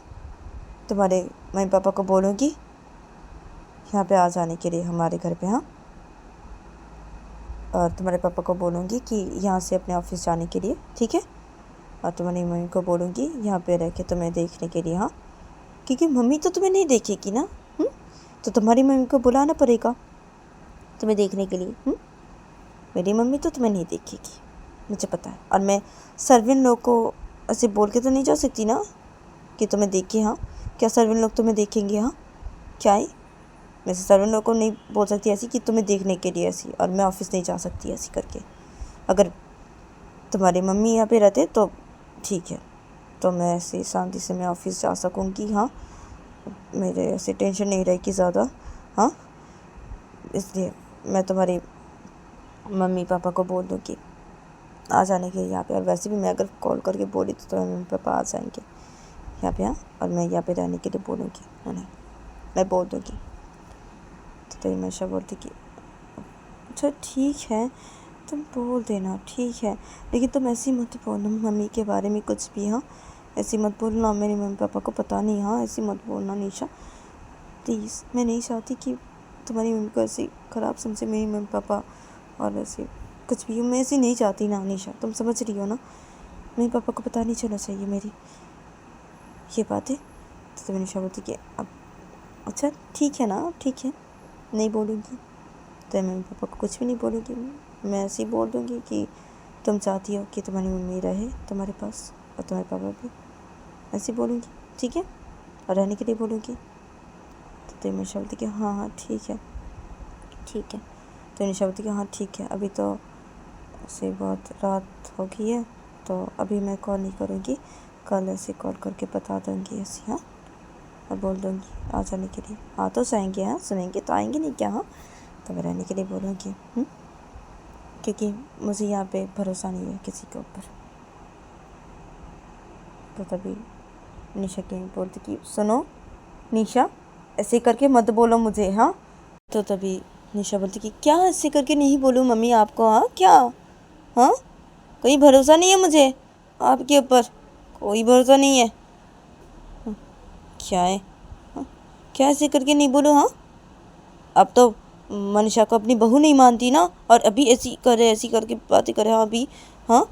तुम्हारे मम्मी पापा को बोलूँगी यहाँ पे आ जाने के लिए हमारे घर पे, हाँ, और तुम्हारे पापा को बोलूँगी कि यहाँ से अपने ऑफिस जाने के लिए, ठीक है, और तुम्हारी मम्मी को बोलूँगी यहाँ पे रह के तुम्हें देखने के लिए, हाँ, क्योंकि मम्मी तो तुम्हें नहीं देखेगी ना, तो तुम्हारी मम्मी को बुलाना पड़ेगा तुम्हें देखने के लिए, मेरी मम्मी तो तुम्हें नहीं देखेगी, मुझे पता है, और मैं सर्विन लोग को ऐसे बोल के तो नहीं जा सकती ना कि तुम्हें देखे, हाँ, क्या सर्विन लोग तुम्हें देखेंगे, हाँ, क्या है, मैं सर्विन लोग को नहीं बोल सकती ऐसी कि तुम्हें देखने के लिए ऐसी, और मैं ऑफिस नहीं जा सकती ऐसी करके, अगर तुम्हारी मम्मी यहाँ पे रहते तो ठीक है, तो मैं ऐसे शांति से मैं ऑफिस जा सकूँगी। हाँ, मेरे ऐसे टेंशन नहीं रहेगी ज़्यादा। हाँ, इसलिए मैं तुम्हारी मम्मी पापा को बोल दूँगी आ जाने के यहाँ पे। और वैसे भी मैं अगर कॉल करके बोली तो तुम्हारे मम्मी पापा आ जाएंगे यहाँ पे। हाँ, और मैं यहाँ पे रहने के लिए बोलूँगी उन्हें, मैं बोल दूँगी। तो तेरी मंशा बोलती कि अच्छा ठीक है, तुम बोल देना, ठीक है, लेकिन तुम ऐसी मत बोलना मम्मी के बारे में कुछ भी। हाँ, ऐसी मत बोलना, मेरे मम्मी पापा को पता नहीं। हाँ, ऐसी मत बोलना निशा, प्लीज़। मैं नहीं चाहती कि तुम्हारी मम्मी को ऐसी ख़राब समझे मेरी मम्मी पापा, और ऐसे कुछ भी। मैं ऐसी नहीं चाहती ना निशा, तुम समझ रही हो ना। मेरे पापा को पता नहीं चलना चाहिए मेरी ये बातें। तो निशा बोलती कि अब अच्छा ठीक है ना, ठीक है, नहीं बोलूँगी। तो मम्मी पापा को कुछ भी नहीं बोलूँगी, मैं ऐसे ही बोल दूँगी कि तुम चाहती हो कि तुम्हारी मम्मी रहे तुम्हारे पास और तुम्हारे पापा भी, ऐसे ही बोलूँगी, ठीक है, और रहने के लिए बोलूँगी। तो निशा बोलती कि हाँ हाँ ठीक है, ठीक है। तो निशा बोलती कि हाँ ठीक है, अभी तो ऐसे बहुत रात हो गई है तो अभी मैं कॉल नहीं करूँगी, कल ऐसे कॉल करके बता दूँगी ऐसे। हाँ, और बोल दूँगी आ जाने के लिए। आ तो जाएंगे, हाँ, सुनेंगे तो आएंगे नहीं क्या। हाँ, तो मैं रहने के लिए बोलूँगी, क्योंकि मुझे यहाँ पे भरोसा नहीं है किसी के ऊपर। तो तभी निशा के बोलती कि सुनो निशा, ऐसे करके मत बोलो मुझे। हाँ, तो तभी निशा बोलती कि क्या ऐसे करके नहीं बोलूँ मम्मी आपको। हाँ, क्या, हाँ, कोई भरोसा नहीं है मुझे आपके ऊपर, कोई भरोसा नहीं है। क्या है, हाँ, क्या ऐसे करके नहीं बोलूँ। हाँ, अब तो मनीषा को अपनी बहू नहीं मानती ना, और अभी ऐसी करे, ऐसी करके बातें करे। हाँ, अभी, हाँ,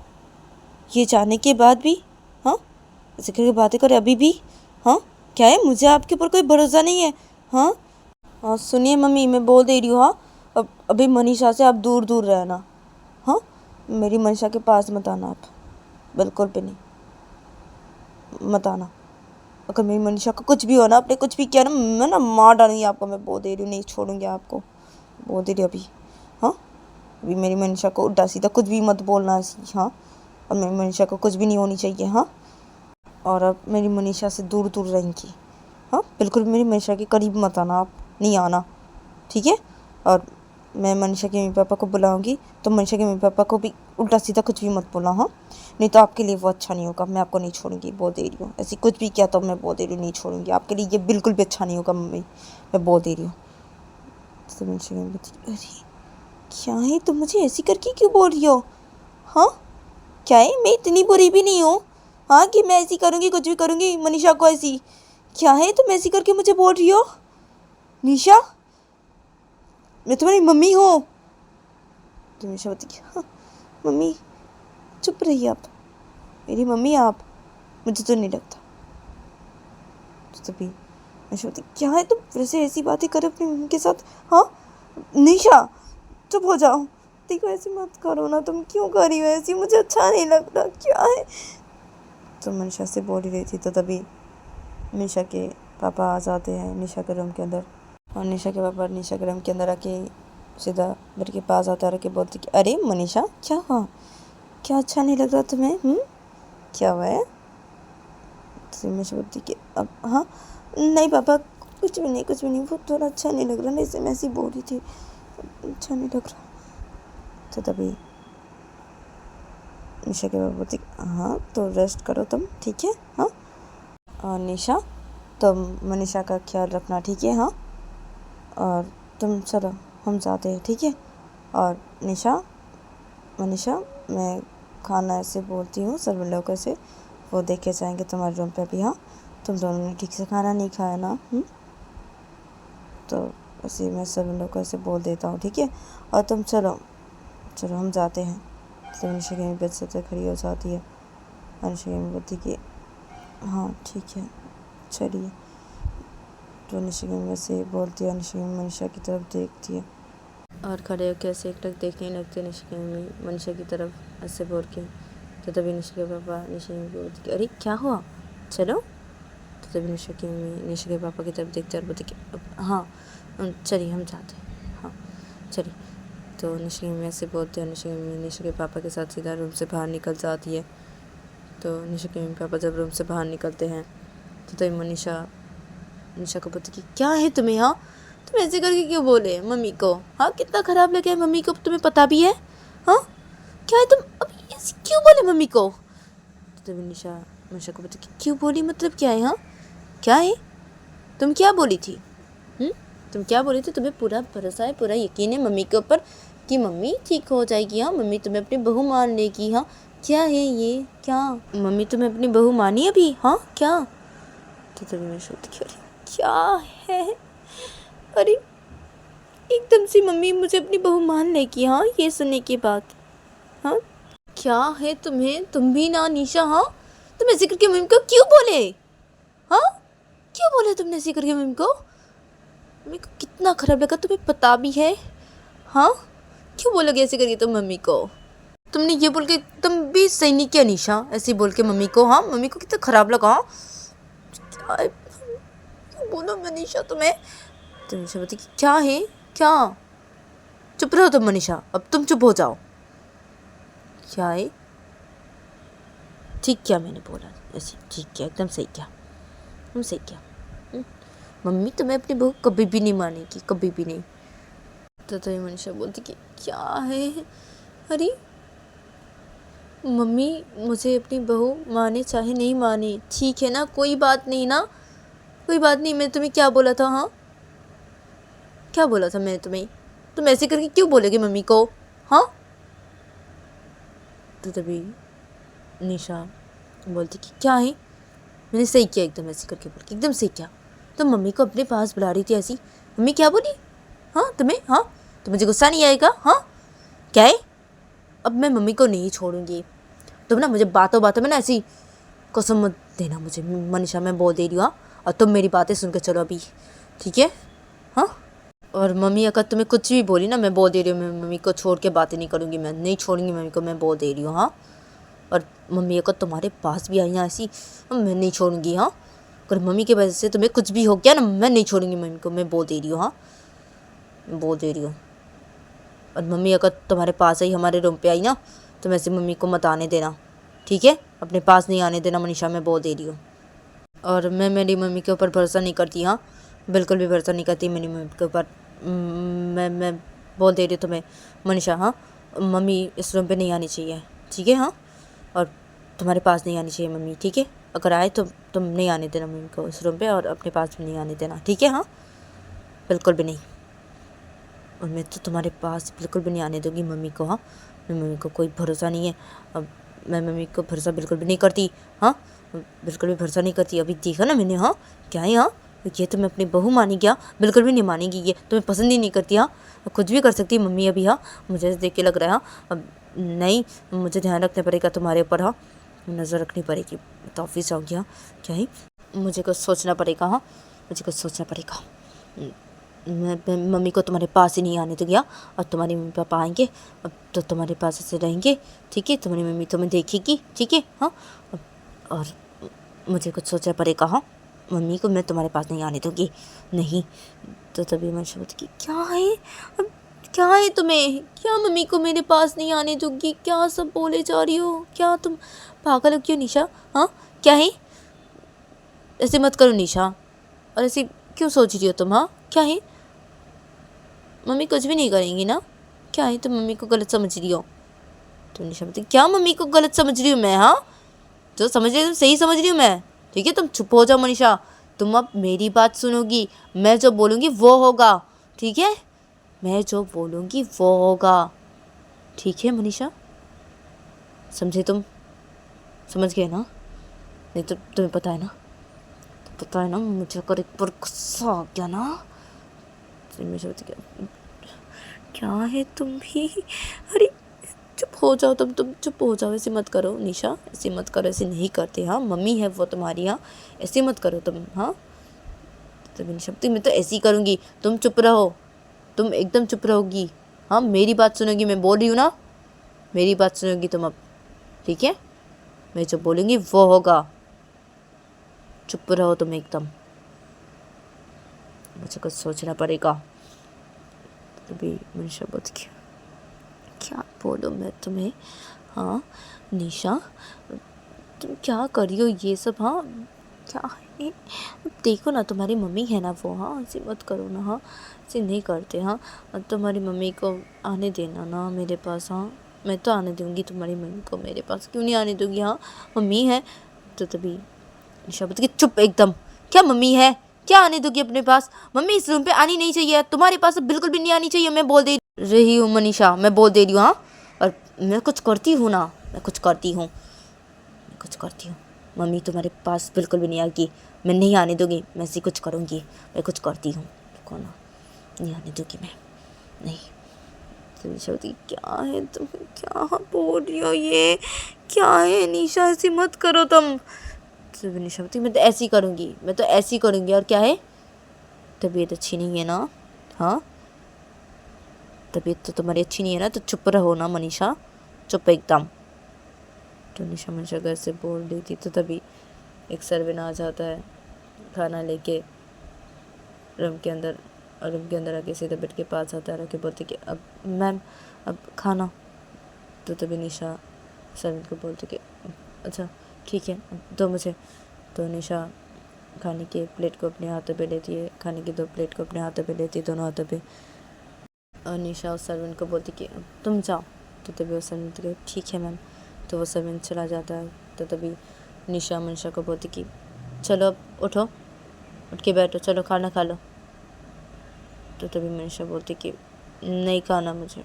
ये जाने के बाद भी, हाँ, ऐसे करके बातें करे अभी भी। हाँ, क्या है, मुझे आपके ऊपर कोई भरोसा नहीं है। हाँ, हाँ, सुनिए मम्मी, मैं बोल दे रही हूँ। हाँ, अब अभी मनीषा से आप दूर दूर रहना। हाँ, मेरी मनीषा के पास मत आना आप, बिल्कुल भी नहीं, मत आना। अगर मेरी मनीषा को कुछ भी हो ना, आपने कुछ भी किया ना, मैं ना मार डालूंगी आपको, मैं बोल दे रही हूँ, नहीं छोड़ूंगी आपको, बोल दे रही अभी। हाँ, अभी मेरी मनीषा को उल्टा सीधा कुछ भी मत बोलना ऐसी। हाँ, और मेरी मनीषा को कुछ भी नहीं होनी चाहिए। हाँ, और अब मेरी मनीषा से दूर दूर रहेंगी। हाँ, बिल्कुल मेरी मनीषा के करीब मत आना, आप नहीं आना, ठीक है। और मैं मनीषा के मम्मी पापा को बुलाऊंगी तो मनीषा के मम्मी पापा को भी उल्टा सीधा कुछ भी मत बोलना। हाँ, नहीं तो आपके लिए वो अच्छा नहीं होगा, मैं आपको नहीं छोड़ूंगी, बोल दे रही हूँ। ऐसी कुछ भी किया तो मैं बोल दे रही हूँ, नहीं छोड़ूंगी आपके लिए, ये बिल्कुल भी अच्छा नहीं होगा मम्मी, मैं बोल दे रही हूँ। तो मनीषा की मम्मी, अरे क्या है, तुम मुझे ऐसी करके क्यों बोल रही हो। हाँ, क्या है, मैं इतनी बुरी भी नहीं हूँ। हाँ, कि मैं ऐसी करूँगी, कुछ भी करूँगी मनीषा को ऐसी। क्या है, तुम ऐसी करके मुझे बोल रही हो निशा, मैं तुम्हारी मम्मी हूँ। तो निशा बोलती हाँ मम्मी, चुप रहिए आप, मेरी मम्मी आप, मुझे तो नहीं लगता। तो तभी निशा बोलती क्या है, तुम फिर से ऐसी बातें कर अपनी मम्मी के साथ। हाँ, निशा चुप हो जाओ, देखो ऐसे मत करो ना, तुम क्यों कर रही हो ऐसी, मुझे अच्छा नहीं लग रहा, क्या है। तो मनीषा से बोल ही रही थी, तो तभी निशा के पापा आ जाते हैं निशा के रूम के अंदर। और निशा के पापा निशा के रूम के अंदर आके सीधा मेरे के पास आता है, बोलती कि अरे मनीषा, क्या हुआ, क्या अच्छा नहीं लग रहा तुम्हें, क्या हुआ है। तो निशा बोलती कि अब हाँ, नहीं पापा, कुछ भी नहीं, कुछ भी नहीं, वो थोड़ा अच्छा नहीं लग रहा, नहीं से मैं ऐसी बोल रही थी, अच्छा नहीं लग रहा। तो तभी निशा के पापा बोलती हाँ, तो रेस्ट करो तुम, ठीक है। हाँ, और निशा तुम मनीषा का ख्याल रखना, ठीक है। हाँ, और तुम चलो हम जाते हैं, ठीक है। और निशा, मनीषा, मैं खाना ऐसे बोलती हूँ सब लोग ऐसे, वो देखे जाएंगे तुम्हारे रूम पे भी। हाँ, तुम दोनों ने ठीक से खाना नहीं खाया ना, तो ऐसे मैं सब लोग को ऐसे बोल देता हूँ, ठीक है। और तुम चलो चलो हम जाते हैं। तो निशा की बेड से खड़ी हो जाती है, निशा की बोलती कि हाँ ठीक है चलिए। तो निशा की वैसे बोलती है, निशा मनीषा की तरफ देखती है और खड़े होकर ऐसे एक टक देखने लगती है निशा की मम्मी मनीषा की तरफ ऐसे बोल के। तो तभी निशा के पापा निशा की मम्मी को बोलती कि अरे क्या हुआ, चलो। तो तभी निशा की मम्मी निशा के पापा की तरफ देखते और बोलती कि हाँ चलिए हम जाते हैं, हाँ चलिए। तो निशा की मम्मी ऐसे बोलते हैं। निशा की मम्मी निशा के पापा के साथ सीधा रूम से बाहर निकल जाती है। तो निशा के मम्मी पापा जब रूम से बाहर निकलते हैं तो तभी मनीषा निशा को बोलती कि क्या है तुम्हें, हाँ तुम ऐसे करके क्यों बोले मम्मी को, हाँ कितना ख़राब लगे मम्मी को, तुम्हें पता भी है, हाँ क्या है तुम अभी ऐसे क्यों बोले मम्मी को। तो तभी निशा निशा को बोलती कि क्यों बोली मतलब क्या है, हाँ क्या है, तुम क्या बोली थी, तुम क्या बोली थी, तुम्हें पूरा भरोसा है, पूरा यकीन है मम्मी के ऊपर कि मम्मी ठीक हो जाएगी, हाँ मम्मी तुम्हें अपनी बहू मान लेगी, हाँ क्या है ये, क्या मम्मी तुम्हें अपनी बहू मानी अभी, हाँ क्या। तो तभी मैं सोचती कि अरे क्या है, अरे एकदम से मम्मी मुझे अपनी बहू मान लेगी, हाँ ये सुनने के बाद, हाँ क्या है तुम्हें, तुम भी ना निशा, हाँ तुम ऐसे करके मम्मी को क्यों बोले, हाँ क्यों बोले तुमने ऐसे करके मम्मी को को कितना खराब लगा, तुम्हें पता भी है, हाँ क्यों बोलोगे ऐसे करके तुम मम्मी को, तुमने ये बोल के तुम भी सही नहीं किया निशा, ऐसे बोल के मम्मी को, हाँ मम्मी को कितना खराब लगा, क्या बोलो मनीषा तुम्हें। तो निशा बोलती कि क्या है, क्या, चुप रहो तुम मनीषा, अब तुम चुप हो जाओ, क्या है, ठीक क्या मैंने बोला, ऐसे ठीक क्या, एकदम सही क्या, तुम सही क्या, मम्मी तुम्हें अपनी बहू कभी भी नहीं मानेगी, कभी भी नहीं। तो तभी मनीषा बोलती कि क्या है, अरे मम्मी मुझे अपनी बहू माने चाहे नहीं माने ठीक है ना, कोई बात नहीं ना, कोई बात नहीं, मैं तुम्हें क्या बोला था, हाँ क्या बोला था मैं तुम्हें, तुम ऐसे करके क्यों बोलोगे मम्मी को, हाँ। तो तभी निशा बोलती कि क्या है, मैंने सही किया एकदम ऐसे करके बोल के, एकदम सही किया, तो मम्मी को अपने पास बुला रही थी ऐसी, मम्मी क्या बोली, हाँ तुम्हें, हाँ तो मुझे गुस्सा नहीं आएगा, हाँ क्या है, अब मैं मम्मी को नहीं छोड़ूंगी, तुम ना मुझे बातों बातों में ना ऐसी कसम मत देना मुझे मनीषा, मैं बोल दे रही हूँ, और तुम मेरी बातें सुन के चलो अभी, ठीक है, हाँ और मम्मी अगर तुम्हें कुछ भी बोली ना, मैं बोल दे रही हूँ, मैं मम्मी को छोड़ के बातें नहीं करूँगी, मैं नहीं छोड़ूंगी मम्मी को, मैं बोल दे रही हूँ, हाँ और मम्मी अगर तुम्हारे पास भी आई ना ऐसी, मैं नहीं छोड़ूंगी, हाँ अगर मम्मी की वजह से तुम्हें कुछ भी हो गया ना, मैं नहीं छोड़ूंगी मम्मी को, मैं बोल दे रही हूँ, हाँ बोल दे रही हूँ। और मम्मी अगर तुम्हारे पास आई, हमारे रूम पे आई ना, तो वैसे मम्मी को मत आने देना, ठीक है, अपने पास नहीं आने देना मनीषा, मैं बोल दे रही हूँ। और मैं मेरी मम्मी के ऊपर भरोसा नहीं करती, हाँ बिल्कुल भी भरोसा नहीं करती मेरी मम्मी के ऊपर, मैं बोल दे रही हूँ तुम्हें मनीषा, हाँ मम्मी इस रूम पे नहीं आनी चाहिए, ठीक है, हाँ और तुम्हारे पास नहीं आनी चाहिए मम्मी, ठीक है, अगर आए तो तुम नहीं आने देना मम्मी को इस रूम पे, और अपने पास भी नहीं आने देना, ठीक है, हाँ बिल्कुल भी नहीं, और मैं तो तुम्हारे पास बिल्कुल भी नहीं आने दूँगी मम्मी को, हाँ मैं मम्मी को कोई भरोसा नहीं है, अब मैं मम्मी को भरोसा बिल्कुल भी नहीं करती, हाँ बिल्कुल भी भरोसा नहीं करती, अभी देखा ना मैंने, हाँ क्या है, हाँ ये तुम्हें अपनी बहू मानी क्या, बिल्कुल भी नहीं मानेगी, ये तुम्हें पसंद ही नहीं करती, हाँ कुछ भी कर सकती है मम्मी अभी, हाँ मुझे देख के लग रहा है, हाँ अब नहीं मुझे ध्यान रखना पड़ेगा तुम्हारे ऊपर, हाँ नज़र रखनी पड़ेगी, तो ऑफिस जाऊँगी, हाँ क्या है, मुझे कुछ सोचना पड़ेगा, हाँ मुझे कुछ सोचना पड़ेगा, मैं मम्मी को तुम्हारे पास ही नहीं आने दूँगी, हाँ और तुम्हारी मम्मी पापा आएंगे अब तो तुम्हारे पास ऐसे रहेंगे, ठीक है, तुम्हारी मम्मी तुम्हें देखेगी, ठीक है, हाँ और मुझे कुछ सोचना पड़ेगा, हाँ मम्मी को मैं तुम्हारे पास नहीं आने दूँगी, नहीं। तो तभी मैं सोचती कि क्या है, अब क्या है तुम्हें, क्या मम्मी को मेरे पास नहीं आने दूँगी, क्या सब बोले जा रही हो, क्या तुम पागल हो क्यों निशा, हाँ क्या है, ऐसे मत करो निशा, और ऐसे क्यों सोच रही हो तुम, हाँ क्या है, मम्मी कुछ भी नहीं करेंगी ना, क्या है तुम मम्मी को गलत समझ रही हो। तो निशा बोलती क्या मम्मी को गलत समझ रही हूँ मैं, हाँ जो समझ रही हूँ सही समझ रही हूँ मैं, ठीक है तुम चुप हो जाओ मनीषा, तुम अब मेरी बात सुनोगी, मैं जो बोलूँगी वो होगा, ठीक है, मैं जो बोलूँगी वो होगा, ठीक है मनीषा, समझे तुम, समझ गए ना, नहीं तो तुम्हें पता है ना, तो पता है ना मुझे अगर एक बार गुस्सा आ गया ना, तो मैं सोचती क्या है तुम भी, अरे चुप हो जाओ तुम चुप हो जाओ, ऐसे मत करो निशा, ऐसे मत करो, ऐसे नहीं करते, हाँ मम्मी है वो तुम्हारी, हाँ ऐसे मत करो तुम, हाँ तो निशा मैं तो ऐसे ही करूँगी, तुम चुप रहो, तुम एकदम चुप रहोगी, हाँ मेरी बात सुनोगी, मैं बोल रही हूँ ना, मेरी बात सुनोगी तुम अब, ठीक है, मैं जो बोलूँगी वो होगा, चुप रहो तुम एकदम, मुझे कुछ सोचना पड़ेगा। तभी मनीषा बोलती क्या बोलूँ मैं तुम्हें। हाँ निशा, तुम क्या कर रही हो ये सब। हाँ क्या है, देखो ना तुम्हारी मम्मी है ना वो। हाँ ऐसे मत करो ना। हाँ ऐसे नहीं करते। हाँ तुम्हारी मम्मी को आने देना ना मेरे पास। हाँ मैं तो आने दूंगी तुम्हारी मम्मी को मेरे पास, क्यों नहीं आने दूंगी। हाँ मम्मी है तो तभी निशा बोलती कि चुप एकदम। क्या मम्मी है, क्या आने दोगी अपने पास। मम्मी इस रूम पे आनी नहीं चाहिए, तुम्हारे पास बिल्कुल भी नहीं आनी चाहिए। मैं बोल दे रही हूँ मनीषा, मैं बोल दे रही हूँ। हाँ और मैं कुछ करती हूँ ना, मैं कुछ करती हूँ, मैं कुछ करती हूँ। मम्मी तुम्हारे पास बिल्कुल भी नहीं आएगी, मैं नहीं आने दूंगी। मैं ऐसी कुछ करूँगी, मैं कुछ करती हूँ। कौन ना, नहीं आने दूंगी मैं, नहीं। तो निशा बोलती क्या है तुम, क्या बोल रही हो ये, क्या है निशा, ऐसी मत करो तुम। तो निशा बोलती मैं तो ऐसी करूँगी, मैं तो ऐसी करूँगी। और क्या है, तबीयत अच्छी नहीं है ना। हाँ तबीयत तो तुम्हारी अच्छी नहीं है ना, तो चुप रहो ना मनीषा, चुप एकदम। तो निशा मनीषा घर से बोल रही थी तो तभी एक सर्वेंट आ जाता है खाना लेके रूम के अंदर, और रूम के अंदर आके सीधे बेड के पास आता है, आके बोलती कि अब मैम अब खाना। तो तभी निशा सर्वेंट को बोलती कि अच्छा ठीक है दो मुझे। तो निशा खाने के प्लेट को अपने हाथों पे लेती है, खाने की 2 प्लेट को अपने हाथों पे लेती है, दोनों हाथों पे। और निशा उस सर्वेंट को बोलती कि तुम जाओ। तो तभी वो सर्वेंट को ठीक है मैम। तो वो सर्वेंट चला जाता है। तो तभी निशा मनीषा को बोलती कि चलो अब उठो, उठ के बैठो, चलो खाना खा लो। तो तभी मनीषा बोलती कि नहीं खाना मुझे।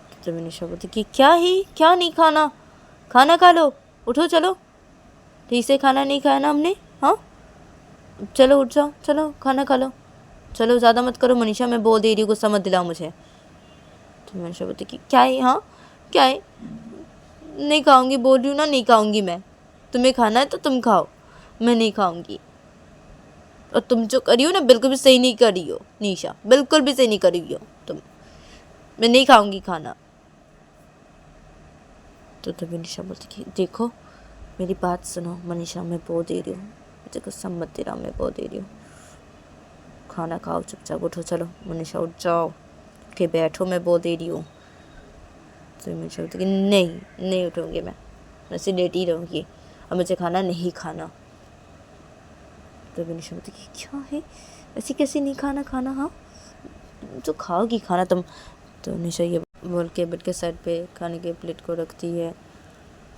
तो तभी निशा बोलती कि क्या ही, क्या नहीं खाना, खाना खा लो, उठो चलो, ठीक से खाना नहीं खाया ना हमने। हाँ चलो उठ जाओ, चलो खाना खा लो, चलो ज़्यादा मत करो मनीषा, मैं बोल दे रही हूँ, गुस्सा मत दिलाओ मुझे। तो मनीषा बोलती कि क्या है, हाँ क्या है, नहीं खाऊंगी, बोल रही हूँ ना नहीं खाऊंगी मैं। तुम्हें खाना है तो तुम खाओ, मैं नहीं खाऊंगी। और तुम जो करी हो ना बिल्कुल भी सही नहीं करी हो निशा, बिल्कुल भी सही नहीं करी हो तुम, मैं नहीं खाऊंगी खाना। तो तभी निशा बोलती कि देखो मेरी बात सुनो मनीषा, मैं बोल दे रही हूँ, मुझे गुस्सा मत दे रहा, मैं बोल दे रही हूँ, खाना खाओ चुपचाप, उठो चलो मनीषा उठ जाओ, के बैठो, मैं बोल दे रही हूँ। तो मनीषा बोलती कि नहीं नहीं उठूँगी मैं ऐसे लेटी रहूँगी, और मुझे खाना नहीं खाना। तो मनीषा बोलती कि क्या है, ऐसे कैसे नहीं खाना खाना। हाँ तो खाओगी खाना तुम। तो निशा ये बोल के बेड के साइड पे खाने के प्लेट को रखती है।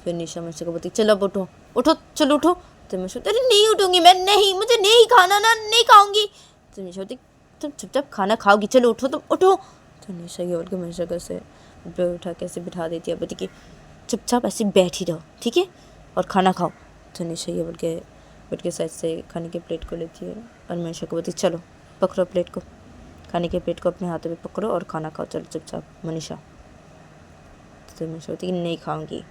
फिर निशा मनीषा को बोलती चलो अब उठो, उठो चलो उठो। तो मनीषा अरे नहीं उठूंगी मैं, नहीं मुझे नहीं खाना ना, नहीं खाऊंगी। तो निशा बोलती तुम चुपचाप खाना खाओगी, चलो उठो तुम उठो। तो निशा ये बोल के मनीषा को ऐसे पे उठा के ऐसे बिठा देती है, बोलती कि चुपचाप ऐसे बैठी रहो ठीक है, और खाना खाओ। तो निशा ये बोल के बेड के साइड से खाने के प्लेट को लेती है, और मनीषा को बोलती चलो पकड़ो प्लेट को, खाने के प्लेट को अपने हाथों में पकड़ो और खाना खाओ, चलो चुपचाप मनीषा। तो मनीषा बोलती कि नहीं खाऊंगी।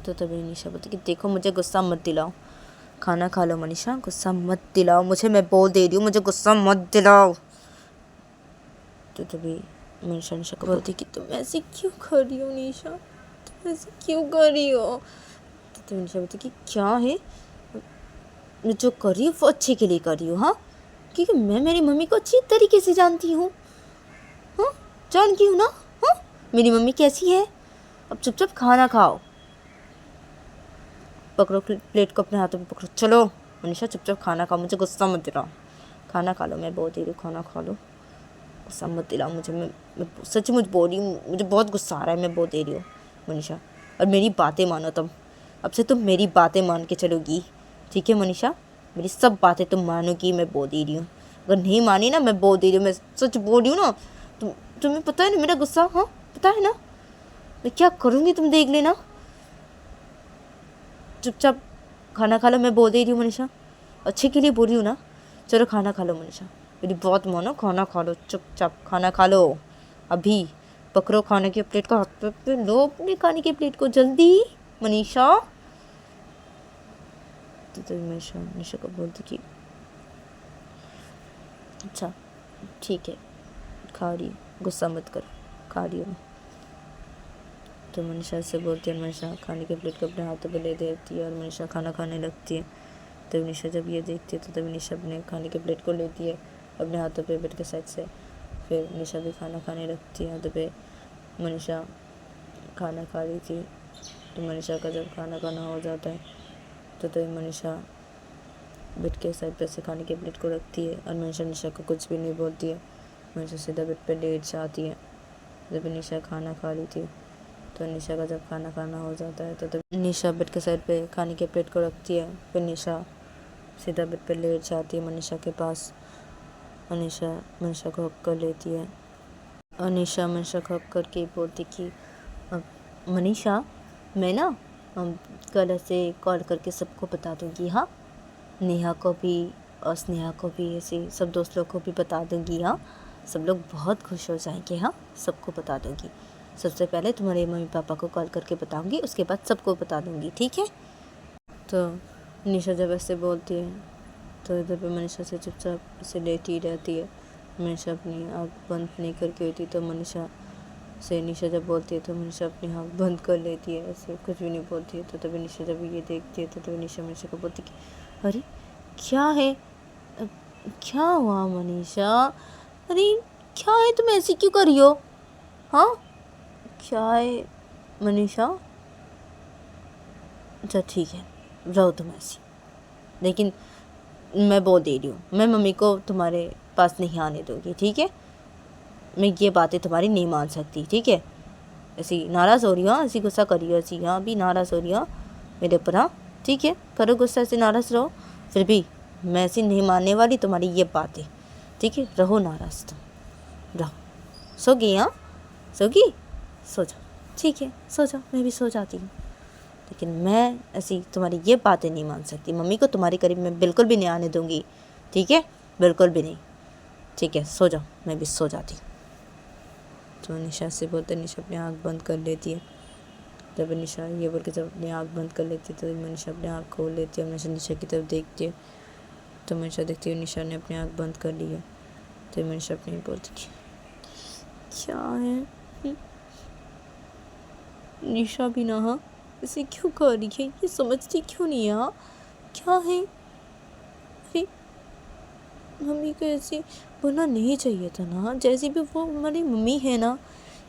तो तभी निशा बोलती कि देखो मुझे गुस्सा मत दिलाओ, खाना खा लो मनीषा, गुस्सा मत दिलाओ मुझे, मैं बोल दे रही हूँ, मुझे गुस्सा मत दिलाओ। तो तभी निशा को बोलती कि तुम ऐसे क्यों कर रही हो निशा, तुम ऐसे क्यों कर रही हो। तो तभी निशा बोलती कि क्या है, मैं जो कर रही हूँ वो अच्छे के लिए कर रही हूँ। हाँ क्योंकि मैं मेरी मम्मी को अच्छी तरीके से जानती हूँ। हाँ जानती हूँ ना। हाँ मेरी मम्मी कैसी है। अब चुपचाप खाना खाओ, पकड़ो प्लेट को अपने हाथों में पकड़ो, चलो मनीषा चुपचाप खाना खाओ, मुझे गुस्सा मत दिलाओ, खाना खा लो, मैं बोल दे रही हूँ खाना खा लो, गुस्सा मत दिलाओ मुझे, मैं सच मुझ बोल रही हूँ, मुझे बहुत गुस्सा आ रहा है, मैं बोल दे रही हूँ मनीषा। और मेरी बातें मानो तुम, अब से तुम मेरी बातें मान के चलोगी ठीक है मनीषा, मेरी सब बातें तुम मानोगी, मैं बोल दे रही हूँ। अगर नहीं मानी ना मैं बोल दे रही हूँ, मैं सच बोल रही हूँ ना। तुम्हें पता है ना मेरा गुस्सा, हाँ पता है ना मैं क्या करूँगी, तुम देख लेना। चुपचाप खाना खा लो, मैं बोल दे रही हूँ मनीषा, अच्छे के लिए बोल रही हूँ ना। चलो खाना खा लो मनीषा, मेरी बहुत मानो, खाना खा लो, चुपचाप खाना खा लो अभी, पकड़ो खाने की प्लेट को, हाथ पे लो अपने खाने की प्लेट को जल्दी मनीषा। तो मनीषा मनीषा को बोलती कि अच्छा ठीक है खा रही हूँ, गुस्सा मत करो, खा रही हूँ। तो मनीषा से बोलती है, मनीषा खाने के प्लेट को अपने हाथों पे ले देती है और मनीषा खाना खाने लगती है। तब मनीषा जब ये देखती है तो तब मनीषा अपने खाने के प्लेट को लेती है अपने हाथों पे बेड के साइड से, फिर निशा भी खाना खाने लगती है। तो पे मनीषा खाना खा रही थी, तो मनीषा का जब खाना खाना हो जाता है तो मनीषा बेड के साइड पे से खाने के प्लेट को रखती है और मनीषा निशा को कुछ भी नहीं बोलती है। मनीषा सीधा बेड पे लेट जाती है। जब निशा खाना खा रही थी तो निशा का जब खाना खाना हो जाता है तो तब निशा बेड के साइड पे खाने के प्लेट को रखती है। फिर निशा सीधा बेड पे लेट जाती है मनीषा के पास। निशा मनीषा को हक कर लेती है और निशा मनीषा को हक करके बोलती कि मनीषा, मैं ना कल ऐसे कॉल करके सबको बता दूँगी, हाँ, नेहा को भी और स्नेहा को भी, ऐसे सब दोस्त लोग को भी बता दूँगी। हाँ, सब लोग बहुत खुश हो जाएंगे। हाँ, सबको बता दूँगी। सबसे पहले तुम्हारे मम्मी पापा को कॉल करके बताऊँगी, उसके बाद सबको बता दूँगी, ठीक है। तो निशा जब ऐसे बोलती है तो इधर पे मनीषा से चुपचाप से लेटी रहती है। मनीषा अपनी आँख बंद नहीं करके होती तो मनीषा से निशा जब बोलती है तो मनीषा अपनी आँख बंद कर लेती है, ऐसे कुछ भी नहीं बोलती है। तो तभी निशा जब ये देखती है तो तभी निशा मनीषा को बोलती कि अरे क्या है, क्या हुआ मनीषा, अरे क्या है, तुम ऐसी क्यों कर रही हो, हाँ, क्या है मनीषा। अच्छा ठीक है, रहो तुम ऐसी, लेकिन मैं बोल दे रही हूँ, मैं मम्मी को तुम्हारे पास नहीं आने दूँगी, ठीक है। मैं ये बातें तुम्हारी नहीं मान सकती, ठीक है। ऐसी नाराज़ हो रही हो, ऐसी गुस्सा कर रही हो, ऐसी हाँ भी नाराज़ हो रही हो मेरे ऊपर, हाँ ठीक है, करो गुस्सा, ऐसे नाराज़ रहो। फिर भी मैं ऐसी नहीं मानने वाली तुम्हारी ये बातें, ठीक है। रहो नाराज़, तुम रहो। सो गई, हाँ सोगी, सो जाओ, ठीक है, सो जाओ, मैं भी सो जाती हूँ। लेकिन मैं ऐसी तुम्हारी ये बातें नहीं मान सकती, मम्मी को तुम्हारे करीब मैं बिल्कुल भी नहीं आने दूँगी, ठीक है, बिल्कुल भी नहीं, ठीक है, सो जाओ, मैं भी सो जाती हूँ। तो निशा से बोलते निशा अपनी आँख बंद कर लेती है। जब निशा ये बोल के जब अपनी आँख बंद कर लेती है तो मनीषा अपनी आँख खोल लेती है। मनीषा निशा की तरफ देखती है तो मनीषा देखती है निशा ने अपनी आँख बंद कर ली है। तो मनीषा अपनी बोलती कि क्या है निशा भी ना, हाँ इसे क्यों कर रही है, ये समझती क्यों नहीं है, हाँ क्या है। अरे मम्मी को ऐसे बोलना नहीं चाहिए था ना, जैसे भी वो हमारी मम्मी है ना,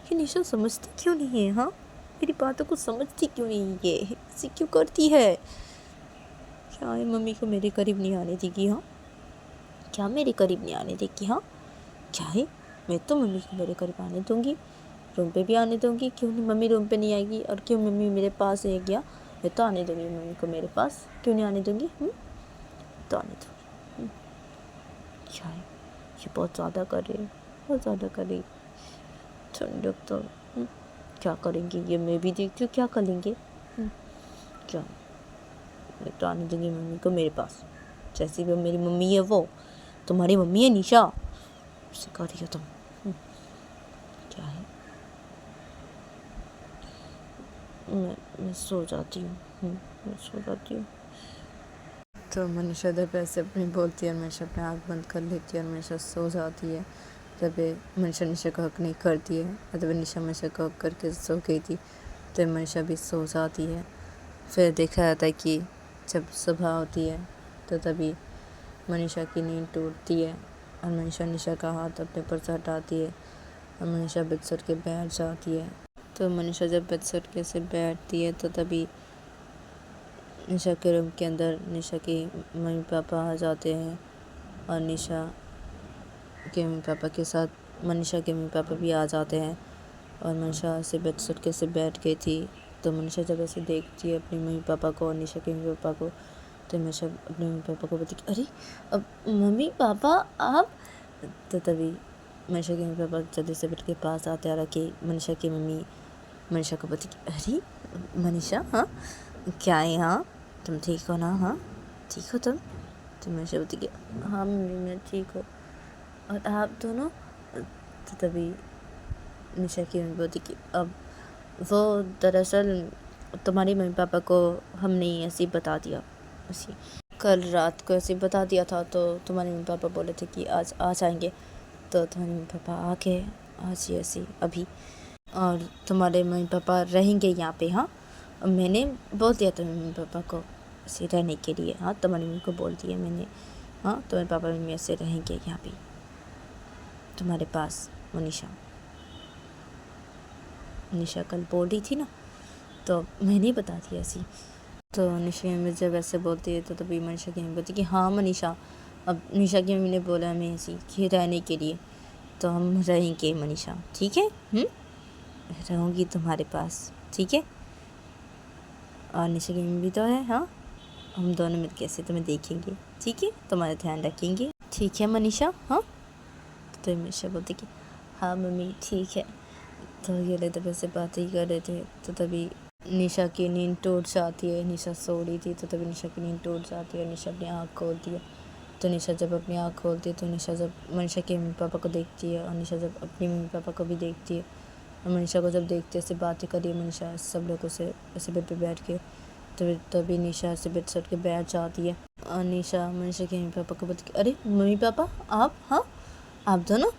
ये निशा समझती क्यों नहीं है, हाँ मेरी बातों को समझती क्यों नहीं है, ऐसे क्यों करती है। क्या है, मम्मी को मेरे करीब नहीं आने देगी, हाँ क्या मेरे करीब नहीं आने देगी, हाँ क्या है, मैं तो मम्मी को मेरे करीब आने दूँगी, रूम पे भी आने दूँगी। क्यों नहीं मम्मी रूम पे नहीं आएगी, और क्यों मम्मी मेरे पास है गया, मैं तो आने दूँगी मम्मी को मेरे पास, क्यों नहीं आने दूँगी, तो आने दूँगी। क्या है, ये बहुत ज़्यादा कर रही है, बहुत ज़्यादा कर रही, ठंडक तो क्या करेंगे, ये मैं भी देखती हूँ क्या करेंगे। क्या, मैं तो आने दूँगी मम्मी को मेरे पास, जैसी भी मेरी मम्मी है वो तुम्हारी मम्मी है निशा, सिखा रही हो तुम। क्या है, मैं सो जाती हूँ, मैं सो जाती हूँ। तो मनीषा जब ऐसे अपनी बोलती है, मनीषा अपने आँख बंद कर लेती है और मनीषा सो जाती है। जब मनीषा निशा को हक नहीं करती है, जब निशा मनीषा को हक करके सो गई थी तो मनीषा भी सो जाती है। फिर देखा जाता है कि जब सुबह होती है तो तभी मनीषा की नींद टूटती है और मनीषा निशा का हाथ अपने पर से हटाती है और मनीषा बिस्तर के बैठ जाती है। तो मनीषा जब बिस्तर के से बैठती है तो तभी निशा के रूम के अंदर निशा के मम्मी पापा आ जाते हैं और निशा के मम्मी पापा के साथ मनीषा के मम्मी पापा भी आ जाते हैं। और मनीषा से बेडशीट के से बैठ गई थी तो मनीषा जब ऐसे देखती है अपने मम्मी पापा को और निशा के मम्मी पापा को तो मनीषा अपने मम्मी पापा को बोलती कि अरे अब मम्मी पापा आप। तो तभी मनीषा के मम्मी पापा जल्दी से बेड के पास आते आ कि मनीषा की मम्मी मनीषा को बोलती कि अरे मनीषा, हाँ क्या है, हाँ तुम ठीक हो ना, हाँ ठीक हो तुम। तो मनीषा बोलती कि हाँ मम्मी मैं ठीक हूँ, और आप दोनों। तो तभी निशा की मम्मी बोलती कि अब वो दरअसल तुम्हारे मम्मी पापा को हमने ऐसे ही बता दिया, ऐसे कल रात को ऐसे बता दिया था, तो तुम्हारे मम्मी पापा बोले थे कि आज आ जाएंगे, तो तुम्हारे मम्मी पापा आ गए आज ही ऐसे अभी, और तुम्हारे मम्मी पापा रहेंगे यहाँ पे। हाँ मैंने बोल दिया तुम्हारे मम्मी पापा को ऐसे रहने के लिए, हाँ तुम्हारी मम्मी को बोल दिया मैंने, हाँ तुम्हारे पापा मम्मी ऐसे रहेंगे यहाँ पे। तुम्हारे पास वो निशा कल बोल रही थी ना, तो मैंने बता दिया ऐसी। तो निशा की मम्मी जब ऐसे बोलती है तो तभी मनीषा की मम्मी बोलती कि हाँ मनीषा, अब निशा की मम्मी ने बोला हमें ऐसी कि रहने के लिए, तो हम रहेंगे मनीषा, ठीक है। रहूँगी तुम्हारे पास, ठीक है। और निशा की मम्मी भी तो है, हाँ, हम दोनों मिलकर ऐसे तुम्हें देखेंगे, ठीक है, तुम्हारा ध्यान रखेंगे, ठीक है मनीषा, हाँ। तो मनीषा बोलती कि हाँ मम्मी ठीक है। तो ये लोग तब ऐसे बात ही कर रहे थे, तो तभी निशा की नींद टूट जाती है। निशा सो रही थी, तो तभी निशा की नींद टूट जाती है। निशा अपनी आँख खोलती है। तो निशा जब अपनी आँख खोलती है तो निशा जब मनीषा के मम्मी पापा को देखती है, और निशा जब अपनी मम्मी पापा को भी देखती है, और मनीषा को जब देखती है ऐसे बातें करी मनीषा सब लोगों से ऐसे बेड पे बैठ के, तो तभी निशा ऐसे बेड से उठ के बैठ जाती है। और निशा मनीषा के मम्मी पापा को बोलती अरे मम्मी पापा आप, हाँ आप दोनों।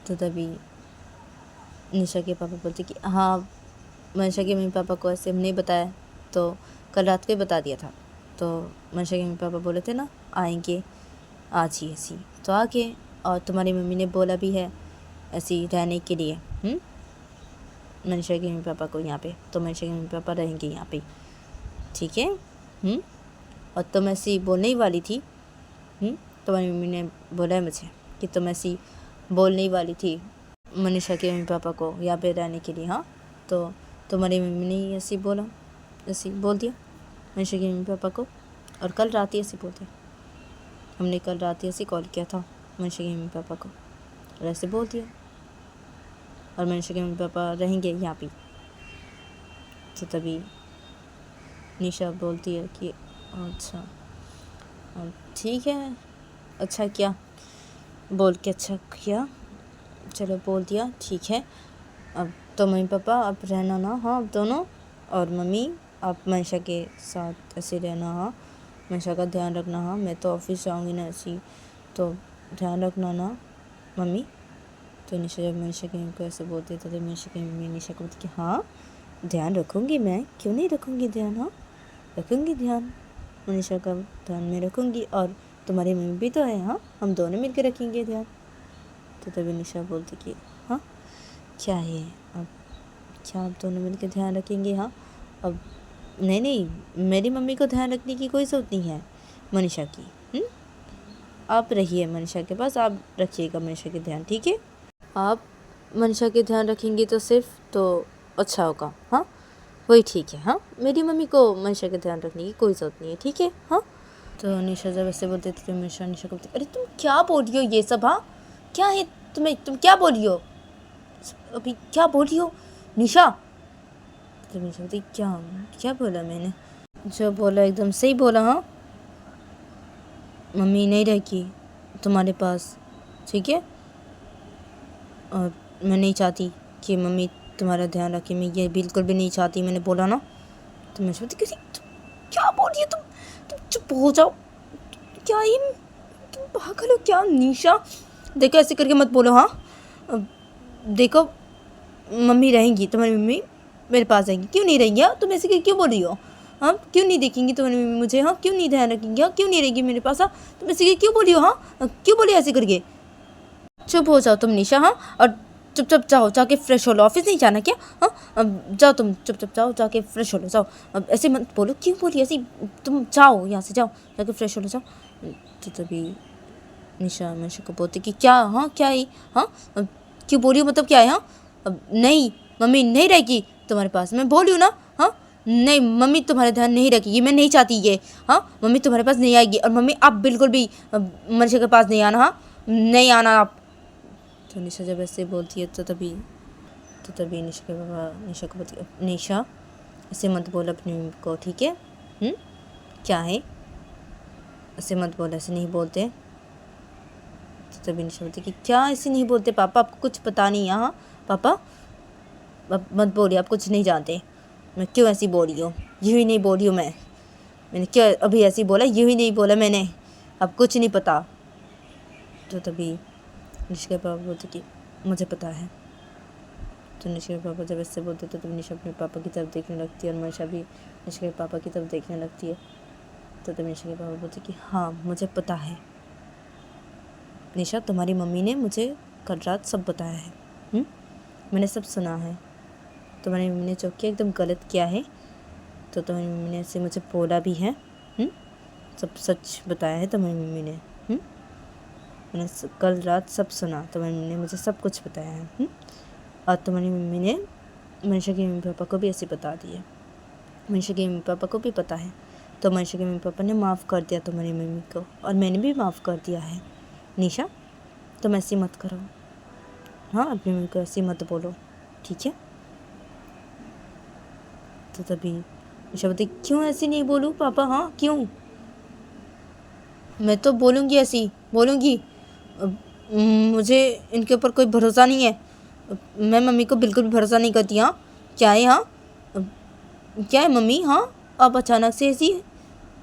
तो तभी निशा के पापा बोलते कि हाँ, मनीषा के मम्मी पापा को ऐसे हमने बताया, तो कल रात को ही बता दिया था। तो मनीषा के मम्मी पापा बोले थे ना आएंगे आज ही ऐसी, तो आके, और तुम्हारी मम्मी ने बोला भी है ऐसी रहने के लिए मनीषा के मम्मी पापा को यहाँ पे, तो मनीषा के मम्मी पापा रहेंगे यहाँ पे, ठीक है। और तुम ऐसी बोलने ही वाली थी, तुम्हारी मम्मी ने बोला है मुझे कि तुम ऐसी बोलने ही वाली थी मनीषा के मम्मी पापा को यहाँ पे रहने के लिए, हाँ। तो तुम्हारी मम्मी ने ऐसे बोला, ऐसे बोल दिया मनीषा के मम्मी पापा को, और कल रात ही ऐसे बोल दिया। हमने कल रात ही ऐसे कॉल किया था मनीषा के मम्मी पापा को, और ऐसे बोल दिया, और मनीषा के मम्मी पापा रहेंगे यहाँ पे। तो तभी निशा बोलती है कि अच्छा ठीक है, अच्छा क्या बोल के, अच्छा किया, चलो बोल दिया, ठीक है। अब तो मम्मी पापा आप रहना ना, हाँ आप दोनों, और मम्मी आप मनीषा के साथ ऐसे रहना, हाँ मनीषा का ध्यान रखना, हाँ मैं तो ऑफिस जाऊँगी ना ऐसी, तो ध्यान रखना ना मम्मी। तो निशा जब मनीषा की मम्मी को ऐसे बोलती है, तो मनीषा की मम्मी निशा को बोलती कि हाँ ध्यान रखूँगी मैं, क्यों नहीं रखूँगी ध्यान, हाँ रखूँगी ध्यान, मनीषा का ध्यान में रखूँगी, और तुम्हारी मम्मी भी तो है, हाँ हम दोनों मिलकर रखेंगे ध्यान। तो तभी निशा बोलती कि हाँ क्या है, अब क्या आप दोनों मिलकर ध्यान रखेंगे, हाँ अब नहीं मेरी मम्मी को ध्यान रखने की कोई ज़रूरत नहीं है मनीषा की, आप रहिए मनीषा के पास, आप रखिएगा मनीषा के ध्यान, ठीक है। आप मनीषा के ध्यान रखेंगे तो सिर्फ तो अच्छा होगा, हाँ वही ठीक है, हाँ मेरी मम्मी को मनीषा का ध्यान रखने की कोई ज़रूरत नहीं है, ठीक है, हाँ। तो निशा जब ऐसे बोलते थे तो निशा को बोलती अरे तुम क्या बोल रही हो ये सब, हाँ क्या है तुम क्या बोल रही हो अभी, क्या बोल रही हो निशा। तो निशा बोलती क्या बोला मैंने, जो बोला एकदम सही बोला, हाँ मम्मी नहीं रहेगी तुम्हारे पास, ठीक है, और मैं नहीं चाहती कि मम्मी तुम्हारा ध्यान रखे, मैं ये बिल्कुल भी नहीं चाहती, मैंने बोला ना। तो मैं सोचती क्या बोल रही है तुम चुप हो जाओ, क्या ये तुम पागल हो क्या निशा, देखो ऐसे करके मत बोलो, हाँ देखो मम्मी रहेंगी, तुम्हारी मम्मी मेरे पास रहेंगी, क्यों नहीं रहेंगी, हाँ तुम ऐसे क्यों बोल रही हो, हाँ क्यों नहीं देखेंगी तुम्हारी मम्मी मुझे, हाँ क्यों नहीं ध्यान रखेंगी, हाँ क्यों नहीं रहेगी मेरे पास, हाँ तुम ऐसे क्यों बोली हो, हाँ क्यों बोली ऐसे करके, चुप हो जाओ तुम निशा, हाँ और चुपचाप जाओ जाके फ्रेश हो लो, ऑफिस नहीं जाना क्या, हाँ अब जाओ तुम चुपचाप जाओ जाके फ्रेश हो लो, जाओ अब ऐसे मत बोलो, क्यों बोली ऐसे, तुम जाओ यहाँ से, जाओ जाके फ्रेश हो लो, जाओ। तो तभी निशा मनीषा को बोलती कि क्या, हाँ क्या है, हाँ क्यों बोली हो, मतलब क्या है, हाँ अब नहीं मम्मी नहीं रहेगी तुम्हारे पास, मैं बोली हूँ ना, हाँ नहीं मम्मी तुम्हारा ध्यान नहीं रखेगी, मैं नहीं चाहती ये, हाँ मम्मी तुम्हारे पास नहीं आएगी, और मम्मी आप बिल्कुल भी मनीषा के पास नहीं आना, हाँ नहीं आना आप। तो निशा जब ऐसे बोलती है तो तभी निशा के पापा निशा को बोलती निशा ऐसे मत बोल अपनी मम्मी को, ठीक है, क्या है ऐसे मत बोल, ऐसे नहीं बोलते। तो तभी निशा बोलती कि क्या ऐसे नहीं बोलते पापा, आपको कुछ पता नहीं, यहाँ पापा अब मत बोलिए, आप कुछ नहीं जानते, मैं क्यों ऐसी बोल रही हूँ, यूँ ही नहीं बोल रही हूँ मैंने क्या अभी ऐसे बोला, यूँ ही नहीं बोला मैंने, अब कुछ नहीं पता। तो तभी निशा के पापा बोलते कि मुझे पता है। तो निशा के पापा जब ऐसे बोलते तो निशा अपने पापा की तरफ देखने लगती है, और मनीषा भी निशा के पापा की तरफ देखने लगती है। तो तब निशा के पापा बोलते कि हाँ मुझे पता है निशा, तुम्हारी मम्मी ने मुझे कल रात सब बताया है। मैंने सब सुना है। तुम्हारी मम्मी ने जो किया एकदम गलत किया है, तो तुम्हारी मम्मी ने ऐसे मुझे बोला भी है। सब सच बताया है तुम्हारी मम्मी ने। मैंने कल रात सब सुना, तुम्हारी मम्मी ने मुझे सब कुछ बताया है। और तुम्हारी मम्मी ने मनीषा के मम्मी पापा को भी ऐसे बता दिया। मनीषा के मम्मी पापा को भी पता है, तो मनीषा के मम्मी पापा ने माफ़ कर दिया तुम्हारी मम्मी को, और मैंने भी माफ़ कर दिया है। निशा, तुम ऐसी मत करो। हाँ, अपनी मम्मी को ऐसी मत बोलो, ठीक है? तो तभी निशा बोलती, क्यों ऐसी नहीं बोलूँ पापा? हाँ, क्यों? मैं तो बोलूँगी, ऐसी बोलूँगी। मुझे इनके ऊपर कोई भरोसा नहीं है। मैं मम्मी को बिल्कुल भी भरोसा नहीं करती। हाँ, क्या है? हाँ, क्या है मम्मी? हाँ, आप अचानक से ऐसी,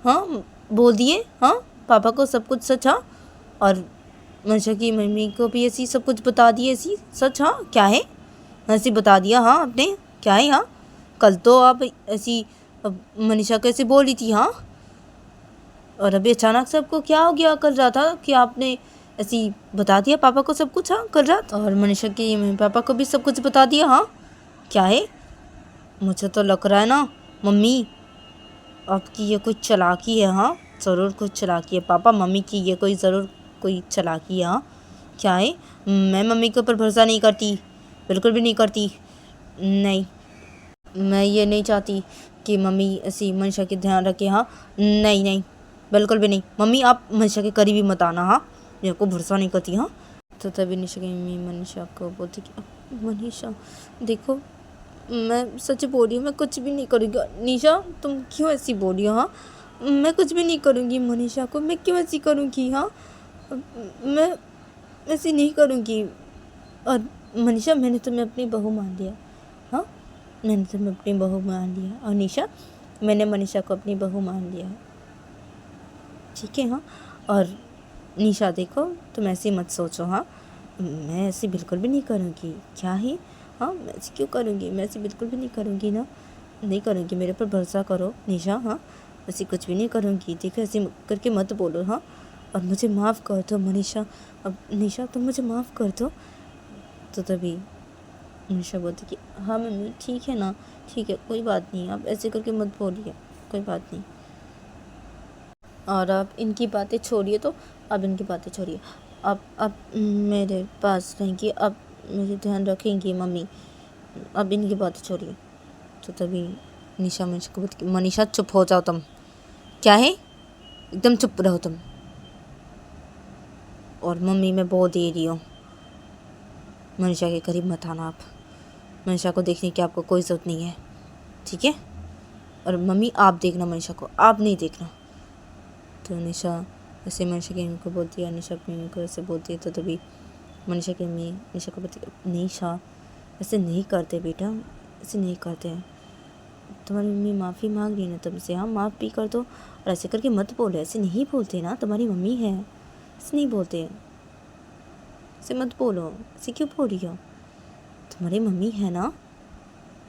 हाँ, बोल दिए। हाँ, पापा को सब कुछ सच। हाँ, और मनीषा की मम्मी को भी ऐसी सब कुछ बता दिए, ऐसी सच। हाँ, क्या है? ऐसी बता दिया। हाँ, आपने क्या है? हाँ, कल तो आप ऐसी मनीषा को ऐसे बोल रही थी। हाँ, और अभी अचानक से आपको क्या हो गया कल रात? था कि आपने ऐसी बता दिया पापा को सब कुछ। हाँ, कल रात, और मनीषा की मम्मी पापा को भी सब कुछ बता दिया। हाँ, क्या है? मुझे तो लग रहा है ना मम्मी, आपकी ये कोई चालाकी है। हाँ, ज़रूर कुछ चालाकी है पापा, मम्मी की ये कोई ज़रूर कोई चालाकी है। हाँ, क्या है? मैं मम्मी के ऊपर भरोसा नहीं करती, बिल्कुल भी नहीं करती। नहीं, मैं ये नहीं चाहती कि मम्मी ऐसी मनीषा की ध्यान रखे। हाँ, नहीं नहीं, बिल्कुल भी नहीं। मम्मी, आप मनीषा के करीब ही मत आना। हाँ, मेरे को भरोसा नहीं करती। हाँ, तो तभी निशा की मम्मी मनीषा को बोलती कि मनीषा देखो, मैं सच बोल रही हूँ, मैं कुछ भी नहीं करूँगी। निशा, तुम क्यों ऐसी बोल रही हो? हाँ, मैं कुछ भी नहीं करूँगी मनीषा को, मैं क्यों ऐसी करूँगी? हाँ, मैं ऐसी नहीं करूँगी। और मनीषा, मैंने तुम्हें अपनी बहू मान लिया। हाँ, मैंने तुम्हें अपनी बहू मान लिया। और निशा, मैंने मनीषा को अपनी बहू मान लिया, ठीक है? हाँ, और निशा देखो, तुम ऐसी मत सोचो। हाँ, मैं ऐसी बिल्कुल भी नहीं करूँगी। क्या है? हाँ, मैं ऐसी क्यों करूँगी? मैं ऐसी बिल्कुल भी नहीं करूँगी ना, नहीं करूँगी। मेरे पर भरोसा करो निशा। हाँ, ऐसी कुछ भी नहीं करूँगी। देखो, ऐसी करके मत बोलो। हाँ, और मुझे माफ़ कर दो मनीषा। अब निशा, तुम मुझे माफ़ कर दो। तो तभी निशा बोलती कि हाँ मम्मी, ठीक है ना, ठीक है, कोई बात नहीं, आप ऐसे करके मत बोलिए, कोई बात नहीं। और आप इनकी बातें छोड़िए, तो अब इनकी बातें छोड़िए, अब मेरे पास रहेंगी, अब मेरे ध्यान रखेंगी मम्मी, अब इनकी बातें छोड़िए। तो तभी निशा मनीषा को बोलती, मनीषा चुप हो जाओ तुम। क्या है? एकदम चुप रहो तुम। और मम्मी, मैं बोल दे रही हूँ, मनीषा के करीब मत आना आप। मनीषा को देखने की आपको कोई ज़रूरत नहीं है, ठीक है? और मम्मी, आप देखना मनीषा को, आप नहीं देखना। तो निशा ऐसे मनीषा की मम्मी को बोलती है, निशा अपनी मम्मी को ऐसे बोलती है। तो तभी मनीषा की मम्मी निशा को बोलती है, निशा ऐसे नहीं करते बेटा, ऐसे नहीं करते हैं। तुम्हारी मम्मी माफ़ी मांग रही है ना तुमसे, हाँ, माफ़ भी कर दो। और ऐसे करके मत बोलो, ऐसे नहीं बोलते ना, तुम्हारी मम्मी है, ऐसे नहीं बोलते, ऐसे मत बोलो, ऐसे क्यों बोल रही हो? तुम्हारी मम्मी है ना।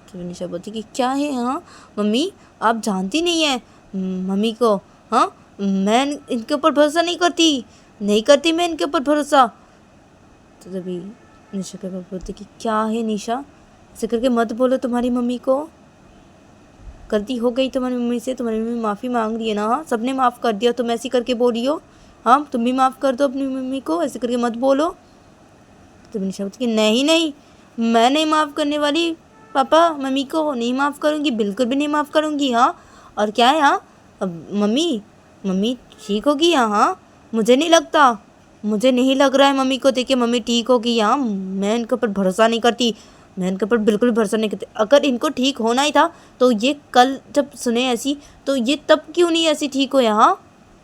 तो निशा बोलती कि क्या है? हाँ मम्मी, आप जानती नहीं है मम्मी को। हाँ, मैं इनके ऊपर भरोसा नहीं करती, नहीं करती मैं इनके ऊपर भरोसा। तो तभी निशा के पापा बोलते कि क्या है निशा, ऐसे करके मत बोलो तुम्हारी मम्मी को, गलती हो गई तुम्हारी मम्मी से, तुम्हारी मम्मी माफ़ी मांग रही है ना। हाँ, सबने माफ़ कर दिया, तुम ऐसी करके बोल रही हो। हाँ, तुम भी माफ़ कर दो अपनी मम्मी को, ऐसे करके मत बोलो। तो निशा बोलती कि नहीं नहीं, मैं नहीं माफ़ करने वाली, पापा मम्मी को नहीं माफ़ करूँगी, बिल्कुल भी नहीं माफ़ करूँगी। हाँ, और क्या है? हाँ, अब मम्मी, मम्मी ठीक होगी। हाँ, मुझे नहीं लगता, मुझे नहीं लग रहा है मम्मी को देख के मम्मी ठीक होगी। हाँ, मैं इनके ऊपर भरोसा नहीं करती, मैं इनके ऊपर बिल्कुल भरोसा नहीं करती। अगर इनको ठीक होना ही था तो ये कल जब सुने ऐसी, तो ये तब क्यों नहीं ऐसी ठीक हो? यहाँ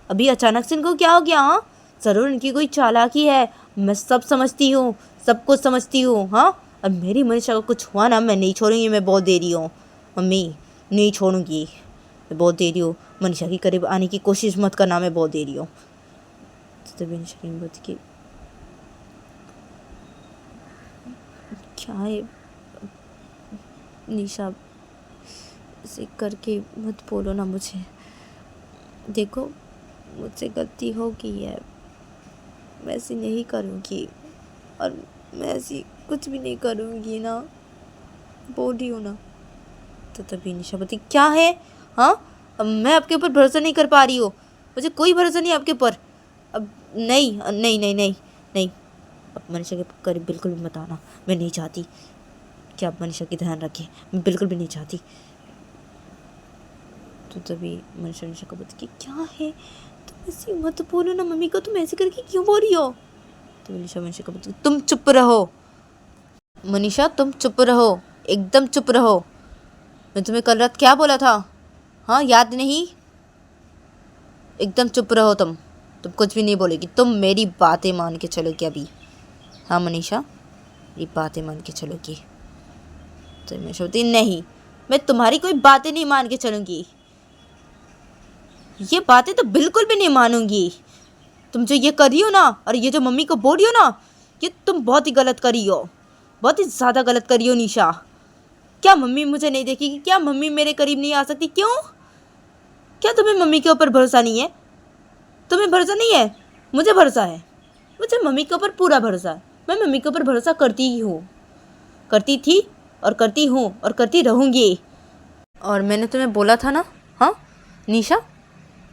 अभी अचानक से इनको क्या हो गया? हाँ, ज़रूर इनकी कोई चालाकी है, मैं सब समझती हूँ, सब कुछ समझती हूँ। हाँ, अब मेरी मनीषा को कुछ हुआ ना, मैं नहीं छोड़ूंगी, मैं बहुत दे रही हूँ मम्मी, नहीं छोड़ूंगी, मैं बहुत दे रही हूँ। मनीषा के करीब आने की कोशिश मत करना, मैं बहुत दे रही हूँ। तो तभी निशा की बोलती कि क्या है निशा, ऐसे करके मत बोलो ना मुझे, देखो मुझसे गलती हो गई है, मैं ऐसे नहीं करूँगी। और मैं ऐसी कुछ भी नहीं करूँगी ना, बोल रही हूँ ना। तो तभी निशा बोलती क्या है, हाँ अब मैं आपके ऊपर भरोसा नहीं कर पा रही हूँ, मुझे कोई भरोसा नहीं आपके ऊपर। अब नहीं नहीं नहीं नहीं नहीं, अब मनीषा के करीब बिल्कुल भी मत आना, मैं नहीं चाहती कि आप मनीषा की ध्यान रखें, मैं बिल्कुल भी नहीं चाहती। तो तभी मनीषा निशा को बोलती कि क्या है, तुम ऐसे मत बोलो ना मम्मी को, तुम ऐसे करके क्यों बोल रही हो। तो मनीषा मनीषा को बोलती तुम चुप रहो मनीषा, तुम चुप रहो, एकदम चुप रहो। मैं तुम्हें कल रात क्या बोला था, हाँ याद नहीं, एकदम चुप रहो तुम कुछ भी नहीं बोलेगी, तुम मेरी बातें मान के चलोगी अभी। हाँ मनीषा, मेरी बातें मान के चलोगी। तो मैं सोचती नहीं, मैं तुम्हारी कोई बातें नहीं मान के चलूँगी, ये बातें तो बिल्कुल भी नहीं मानूंगी। तुम जो ये कर रही हो ना, और ये जो मम्मी को बोल रही हो ना, ये तुम बहुत ही गलत कर रही हो, बहुत ही ज़्यादा गलत कर रही हो निशा। क्या मम्मी मुझे नहीं देखेगी, क्या मम्मी मेरे करीब नहीं आ सकती, क्यों, क्या तुम्हें मम्मी के ऊपर भरोसा नहीं है, तुम्हें भरोसा नहीं है, मुझे भरोसा है, मुझे मम्मी के ऊपर पूरा भरोसा है, मैं मम्मी के ऊपर भरोसा करती ही हूँ, करती थी और करती हूँ और करती रहूँगी। और मैंने तुम्हें बोला था ना, हाँ निशा,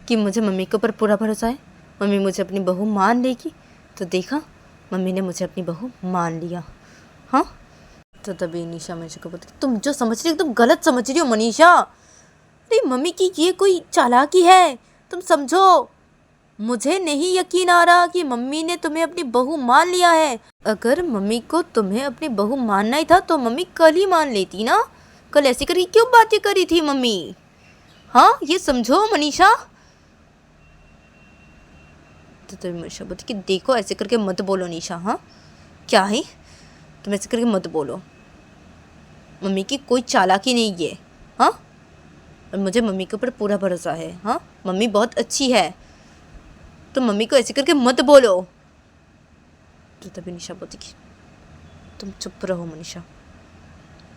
कि मुझे मम्मी के ऊपर पूरा भरोसा है, मम्मी मुझे अपनी बहू मान लेगी। तो देखा, मम्मी ने मुझे अपनी बहू मान लिया। हाँ, तो तभी निशा मनीषा को बोलती तुम जो समझ रही हो तुम गलत समझ रही हो मनीषा, अरे मम्मी की ये कोई चालाकी है, तुम समझो। मुझे नहीं यकीन आ रहा कि मम्मी ने तुम्हें अपनी बहू मान लिया है। अगर मम्मी को तुम्हें अपनी बहू मानना ही था तो मम्मी कल ही मान लेती ना, कल ऐसी करी क्यों बातें करी थी मम्मी, हाँ ये समझो मनीषा। तो तभी मनीषा बोलती कि देखो ऐसे करके मत बोलो निशा, हाँ क्या है, तुम ऐसे करके मत बोलो, मम्मी की कोई चालाकी नहीं है, हाँ और मुझे मम्मी के ऊपर पूरा भरोसा है, हाँ मम्मी बहुत अच्छी है, तो मम्मी को ऐसे करके मत बोलो। तो तभी निशा बोलती कि तुम चुप रहो मनीषा,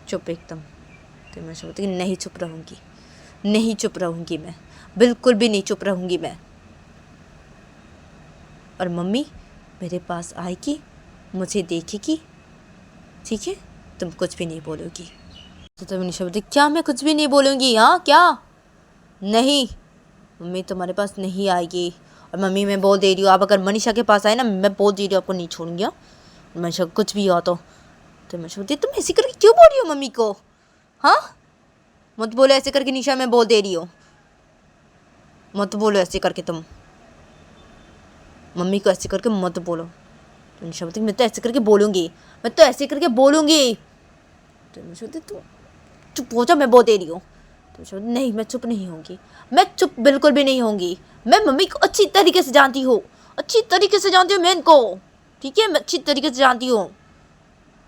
चुप एकदम। तो मनीषा बोलती कि नहीं चुप रहूँगी, नहीं चुप रहूँगी मैं, बिल्कुल भी नहीं चुप रहूँगी मैं, और मम्मी मेरे पास आएगी, मुझे देखेगी, ठीक है, तुम कुछ भी नहीं बोलोगी। तो तभी निशा बोलती क्या मैं कुछ भी नहीं बोलूँगी, हाँ क्या, नहीं मम्मी तुम्हारे पास नहीं आएगी, और मम्मी मैं बोल दे रही हूँ, आप अगर मनीषा के पास आए ना, मैं बोल दे रही हूँ आपको नहीं छोड़ूंगी, हाँ मनीषा कुछ भी हो तो मनीषा बोलती तुम ऐसे करके क्यों बोल रही हो मम्मी को, हाँ मत बोलो ऐसे करके निशा, मैं बोल दे रही हूँ, मत बोलो ऐसे करके, तुम मम्मी को ऐसे करके मत बोलो। तो निशा बोलती मैं तो ऐसे करके बोलूँगी, मैं तो ऐसे करके बोलूँगी। तो निशा बोलती तू चुप हो जा, मैं बोल दे रही हूँ। तो निशा बोलती नहीं मैं चुप नहीं होंगी, मैं चुप बिल्कुल भी नहीं होंगी, मैं मम्मी को अच्छी तरीके से जानती हूँ, अच्छी तरीके से जानती हूँ मैं इनको, ठीक है, मैं अच्छी तरीके से जानती हूँ,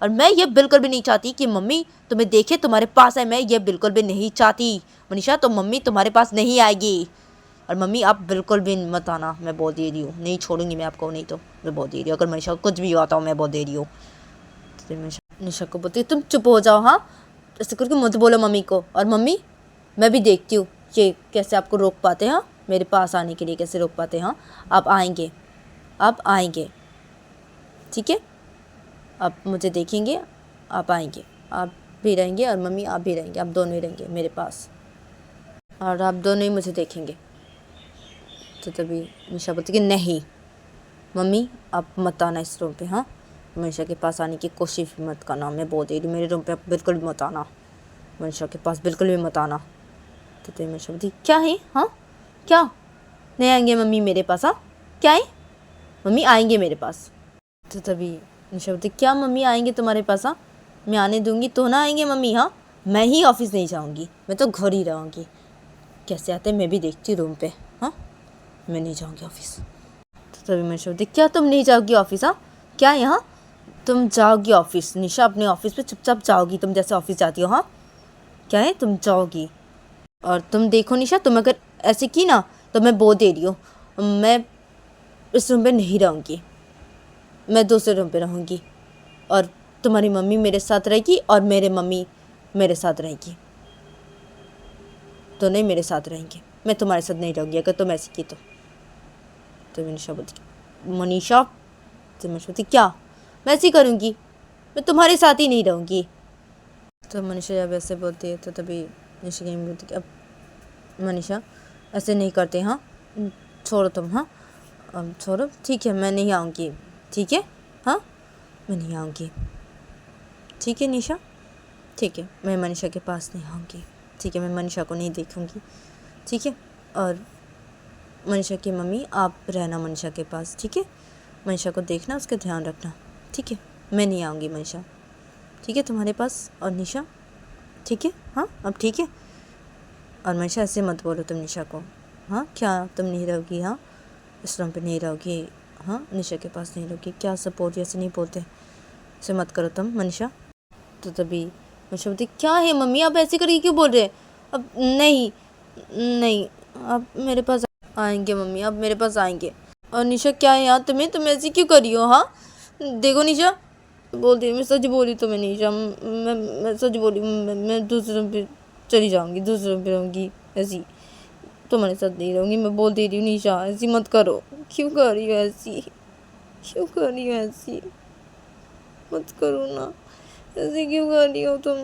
और मैं ये बिल्कुल भी नहीं चाहती कि मम्मी तुम्हें देखे तुम्हारे पास है, मैं ये बिल्कुल भी नहीं चाहती मनीषा, तो मम्मी तुम्हारे पास नहीं आएगी, और मम्मी आप बिल्कुल भी मत आना, मैं बोल दे रही हूँ, नहीं छोड़ूंगी मैं आपको, नहीं तो मैं बोल दे रही हूँ, अगर मनीषा को कुछ भी आता हूँ मैं बोल दे रही हूँ। तो निशा को बोलती तुम चुप हो जाओ, हाँ ऐसे करके मत बोलो मम्मी को, और मम्मी मैं भी देखती हूँ कि कैसे आपको रोक पाते हैं, हाँ मेरे पास आने के लिए कैसे रोक पाते हैं, हाँ आप आएंगे, आप आएंगे, ठीक है, आप मुझे देखेंगे, आप आएंगे, आप भी रहेंगे और मम्मी आप भी रहेंगे, आप दोनों ही रहेंगे मेरे पास, और आप दोनों ही मुझे देखेंगे। तो तभी निशा बोलती कि नहीं मम्मी आप मत आना इस रूम पे, हाँ मनीषा के पास आने की कोशिश भी मत करना, मैं बोल दे रही मेरे रूम पे आप बिल्कुल भी मत आना, मनीषा के पास बिल्कुल भी मत आना। तो तभी मनीषा बोलती क्या है, हाँ क्या नहीं आएंगे मम्मी मेरे पास, हाँ क्या है, मम्मी आएंगे मेरे पास। तो तभी निशा बोलती क्या मम्मी आएंगे तुम्हारे पास, हाँ मैं आने दूंगी तो ना आएंगे मम्मी, हाँ मैं ही ऑफिस नहीं जाऊंगी, मैं तो घर ही रहूँगी, कैसे आते मैं भी देखती रूम पे, हाँ मैं नहीं जाऊँगी ऑफिस। तो तभी मनीषा बोलती क्या तुम नहीं जाओगी ऑफिस, हाँ क्या यहाँ तुम जाओगी ऑफिस, निशा अपने ऑफिस पे चुपचाप जाओगी, तुम जैसे ऑफिस जाती हो, हाँ क्या है तुम जाओगी, और तुम देखो निशा तुम अगर ऐसे की ना तो मैं बोल दे रही हूँ, मैं इस रूम पे नहीं रहूँगी, मैं दूसरे रूम पे रहूँगी, और तुम्हारी मम्मी मेरे साथ रहेगी और मेरे मम्मी मेरे साथ रहेगी, दोनों ही मेरे साथ रहेंगे, मैं तुम्हारे साथ नहीं रहूँगी अगर तुम ऐसी की तो मनीषा बोलती मनीषा, तो मनीषा बोलती क्या मैं ऐसी करूँगी, मैं तुम्हारे साथ ही नहीं रहूँगी। तो मनीषा जब ऐसे बोलती है तो तभी निशा की मम्मी बोलती है अब मनीषा ऐसे नहीं करते, हाँ छोड़ो तुम, हाँ अब छोड़ो, ठीक है मैं नहीं आऊँगी, ठीक है, हाँ मैं नहीं आऊँगी, ठीक है निशा, ठीक है मैं मनीषा के पास नहीं आऊँगी, ठीक है मैं मनीषा को नहीं देखूँगी, ठीक है। और मनीषा की मम्मी आप रहना मनीषा के पास, ठीक है, मनीषा को देखना, उसका ध्यान रखना, ठीक है, मैं नहीं आऊँगी मनीषा, ठीक है तुम्हारे पास। और निशा ठीक है, हाँ अब ठीक है। और मनीषा ऐसे मत बोलो तुम निशा को, हाँ क्या तुम नहीं रहोगी, हाँ इस रूम पे नहीं रहोगी, हाँ निशा के पास नहीं रहोगी, क्या सब बोल रही, ऐसे नहीं बोलते, ऐसे मत करो तुम मनीषा। तो तभी मनीषा बोलती क्या है मम्मी आप ऐसे करके क्यों बोल रहे हैं, अब नहीं नहीं आप मेरे पास आएंगे मम्मी, आप मेरे पास आएंगे। और निशा क्या है यार तुम्हें, तुम ऐसी क्यों कर रही हो, हाँ देखो निशा बोल दी, मैं सच बोली तुम्हें निशा, मैं सच बोली, मैं दूसरे रूम पे चली जाऊँगी, दूसरे रूम पे रहूँगी, ऐसी तुम्हारे साथ नहीं रहूँगी, मैं बोल दे रही हूँ निशा ऐसी मत करो, क्यों कर रही हो ऐसी, क्यों कर रही हो ऐसी, मत करो ना ऐसे, क्यों कर रही हो तुम।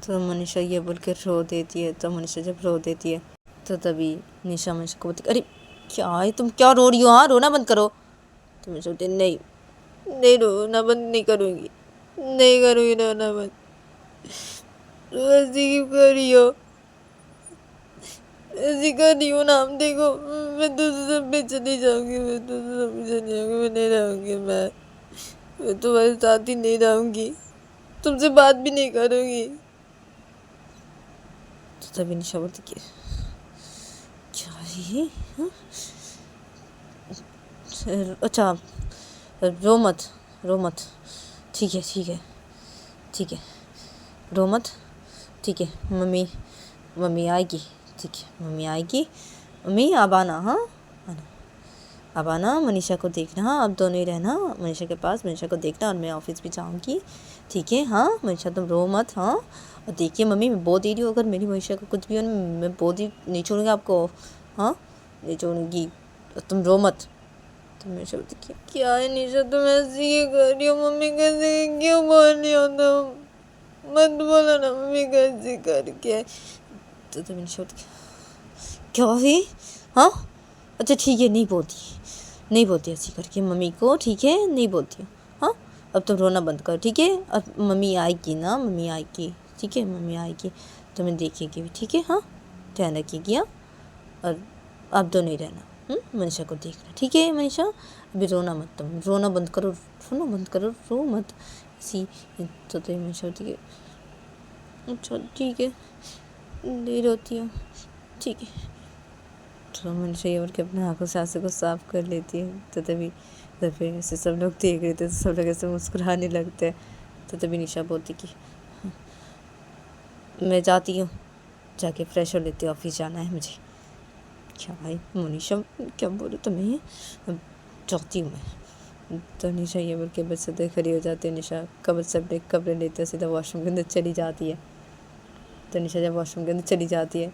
तो मनीषा ये बोल के रो देती है। तो मनीषा जब रो देती है तो तभी निशा मनीषा को बोलती अरे क्या है तुम क्या रो रही हो, हाँ रोना बंद करो। तो मनीषा बोलती नहीं नहीं रोना बंद नहीं करूँगी, नहीं करूँगी रोना बंद, ऐसी क्यों कर रही हो, ऐसी कर रही हो ना, देखो मैं दूसरे पे चली जाऊँगी, मैं दूसरे पे चली जाऊँगी, मैं नहीं रहूँगी, मैं तुम्हारे साथ ही नहीं रहूँगी, तुमसे बात भी नहीं करूँगी। तो तभी निशा बोलती कि क्या ये, हाँ? अच्छा रो मत, रो मत, ठीक है ठीक है ठीक है, रो मत, ठीक है मम्मी, मम्मी आएगी, ठीक है मम्मी आएगी, मम्मी अब आना, हाँ आना, अब आना मनीषा को देखना, अब दोनों ही रहना मनीषा के पास, मनीषा को देखना, और मैं ऑफिस भी जाऊँगी, ठीक है, हाँ मनीषा तुम रो मत, हाँ और देखिए मम्मी मैं बोल दे रही हूँ अगर मेरी मनीषा को कुछ भी हो मैं बोल दी नहीं छोड़ूंगी आपको, हाँ नहीं छोड़ूंगी, तुम रो मत। तो मनीषा बोलती क्या है निशा तुम ऐसी क्यों कर रही हो, मम्मी कैसे क्यों बोल रही हो तुम, मत बोलो ना मम्मी कैसे करके। तो मनीषा बोलती क्या है, हाँ अच्छा ठीक है नहीं बोलती, नहीं बोलती ऐसी करके मम्मी को, ठीक है नहीं बोलती हूँ, हाँ अब तुम रोना बंद करो, ठीक है, अब मम्मी आएगी ना, मम्मी आएगी, ठीक है मम्मी आएगी तो मैं देखेगी भी, ठीक है, हाँ ध्यान रखिएगी, हाँ और आप दोनों ही रहना, मनीषा को देखना, ठीक है मनीषा अभी रोना मत, तुम रोना बंद करो, रोना बंद करो, रो मत इसी। तो मनीषा होती है अच्छा ठीक है नहीं रोती हूँ, ठीक है। तो मनीषा ये बोल के अपने आँखों से आंसू को साफ कर लेती है। तो तभी ऐसे सब लोग देख रहे थे तो सब लोग ऐसे मुस्कुराने लगते हैं। तो तभी निशा बोलती कि मैं जाती हूँ, जाके फ्रेश हो लेती हूँ, ऑफिस जाना है मुझे। क्या भाई मनीषा क्या बोलो तुम्हें, जाती हूँ मैं। तो निशा ये बोल के बस से खड़ी हो जाती है। निशा कपड़े लेते हैं, सीधा वॉशरूम के अंदर चली जाती है। तो निशा जब वॉशरूम के अंदर चली जाती है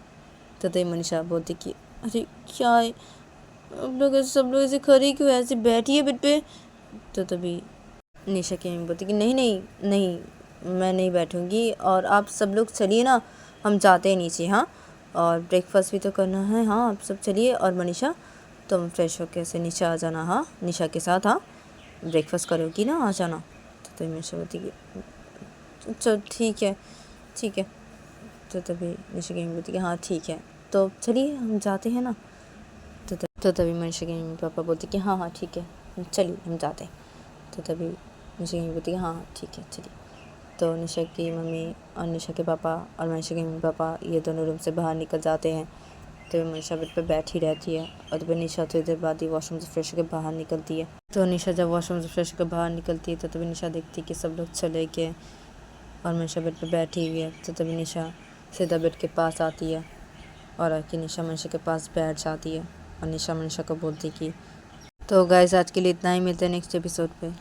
तो तभी मनीषा बोलती कि अरे क्या है अब लोग ऐसे, सब लोग ऐसे खड़े क्यों, ऐसे बैठी है बेड पे। तो तभी निशा की मम्मी बोलती कि नहीं नहीं नहीं मैं नहीं बैठूंगी, और आप सब लोग चलिए ना, हम जाते हैं नीचे, हाँ और ब्रेकफास्ट भी तो करना है, हाँ आप सब चलिए। और मनीषा तुम फ्रेश होकर ऐसे नीचे आ जाना, हाँ निशा के साथ, हाँ ब्रेकफास्ट करोगी ना, आ जाना। तो तभी मनीषा बोलती कि चल ठीक है ठीक है। तो तभी निशा की मम्मी बोलती कि हाँ ठीक है तो चलिए हम जाते हैं ना। तो तभी मनीषा के मम्मी पापा बोलते कि हाँ हाँ ठीक है चलिए हम जाते हैं। तो तभी निशा की मम्मी बोलती कि हाँ हाँ ठीक है चलिए। तो निशा की मम्मी और निशा के पापा और मनीषा के मम्मी पापा ये दोनों रूम से बाहर निकल जाते हैं। तो मनीषा बेड पर बैठी रहती है और तभी निशा थोड़ी देर बाद ही वॉशरूम से फ्रेश होकर बाहर निकलती है। तो निशा जब वॉशरूम से फ्रेश होकर बाहर निकलती है तो तभी निशा देखती है कि सब लोग चले गए और मनीषा बेड पर बैठी हुई है। तो तभी निशा सीधा बेड के पास आती है और आके निशा मनीषा के पास बैठ जाती है और निशा मनीषा को बोलती कि तो गाइस आज के लिए इतना ही, मिलते हैं नेक्स्ट एपिसोड पे।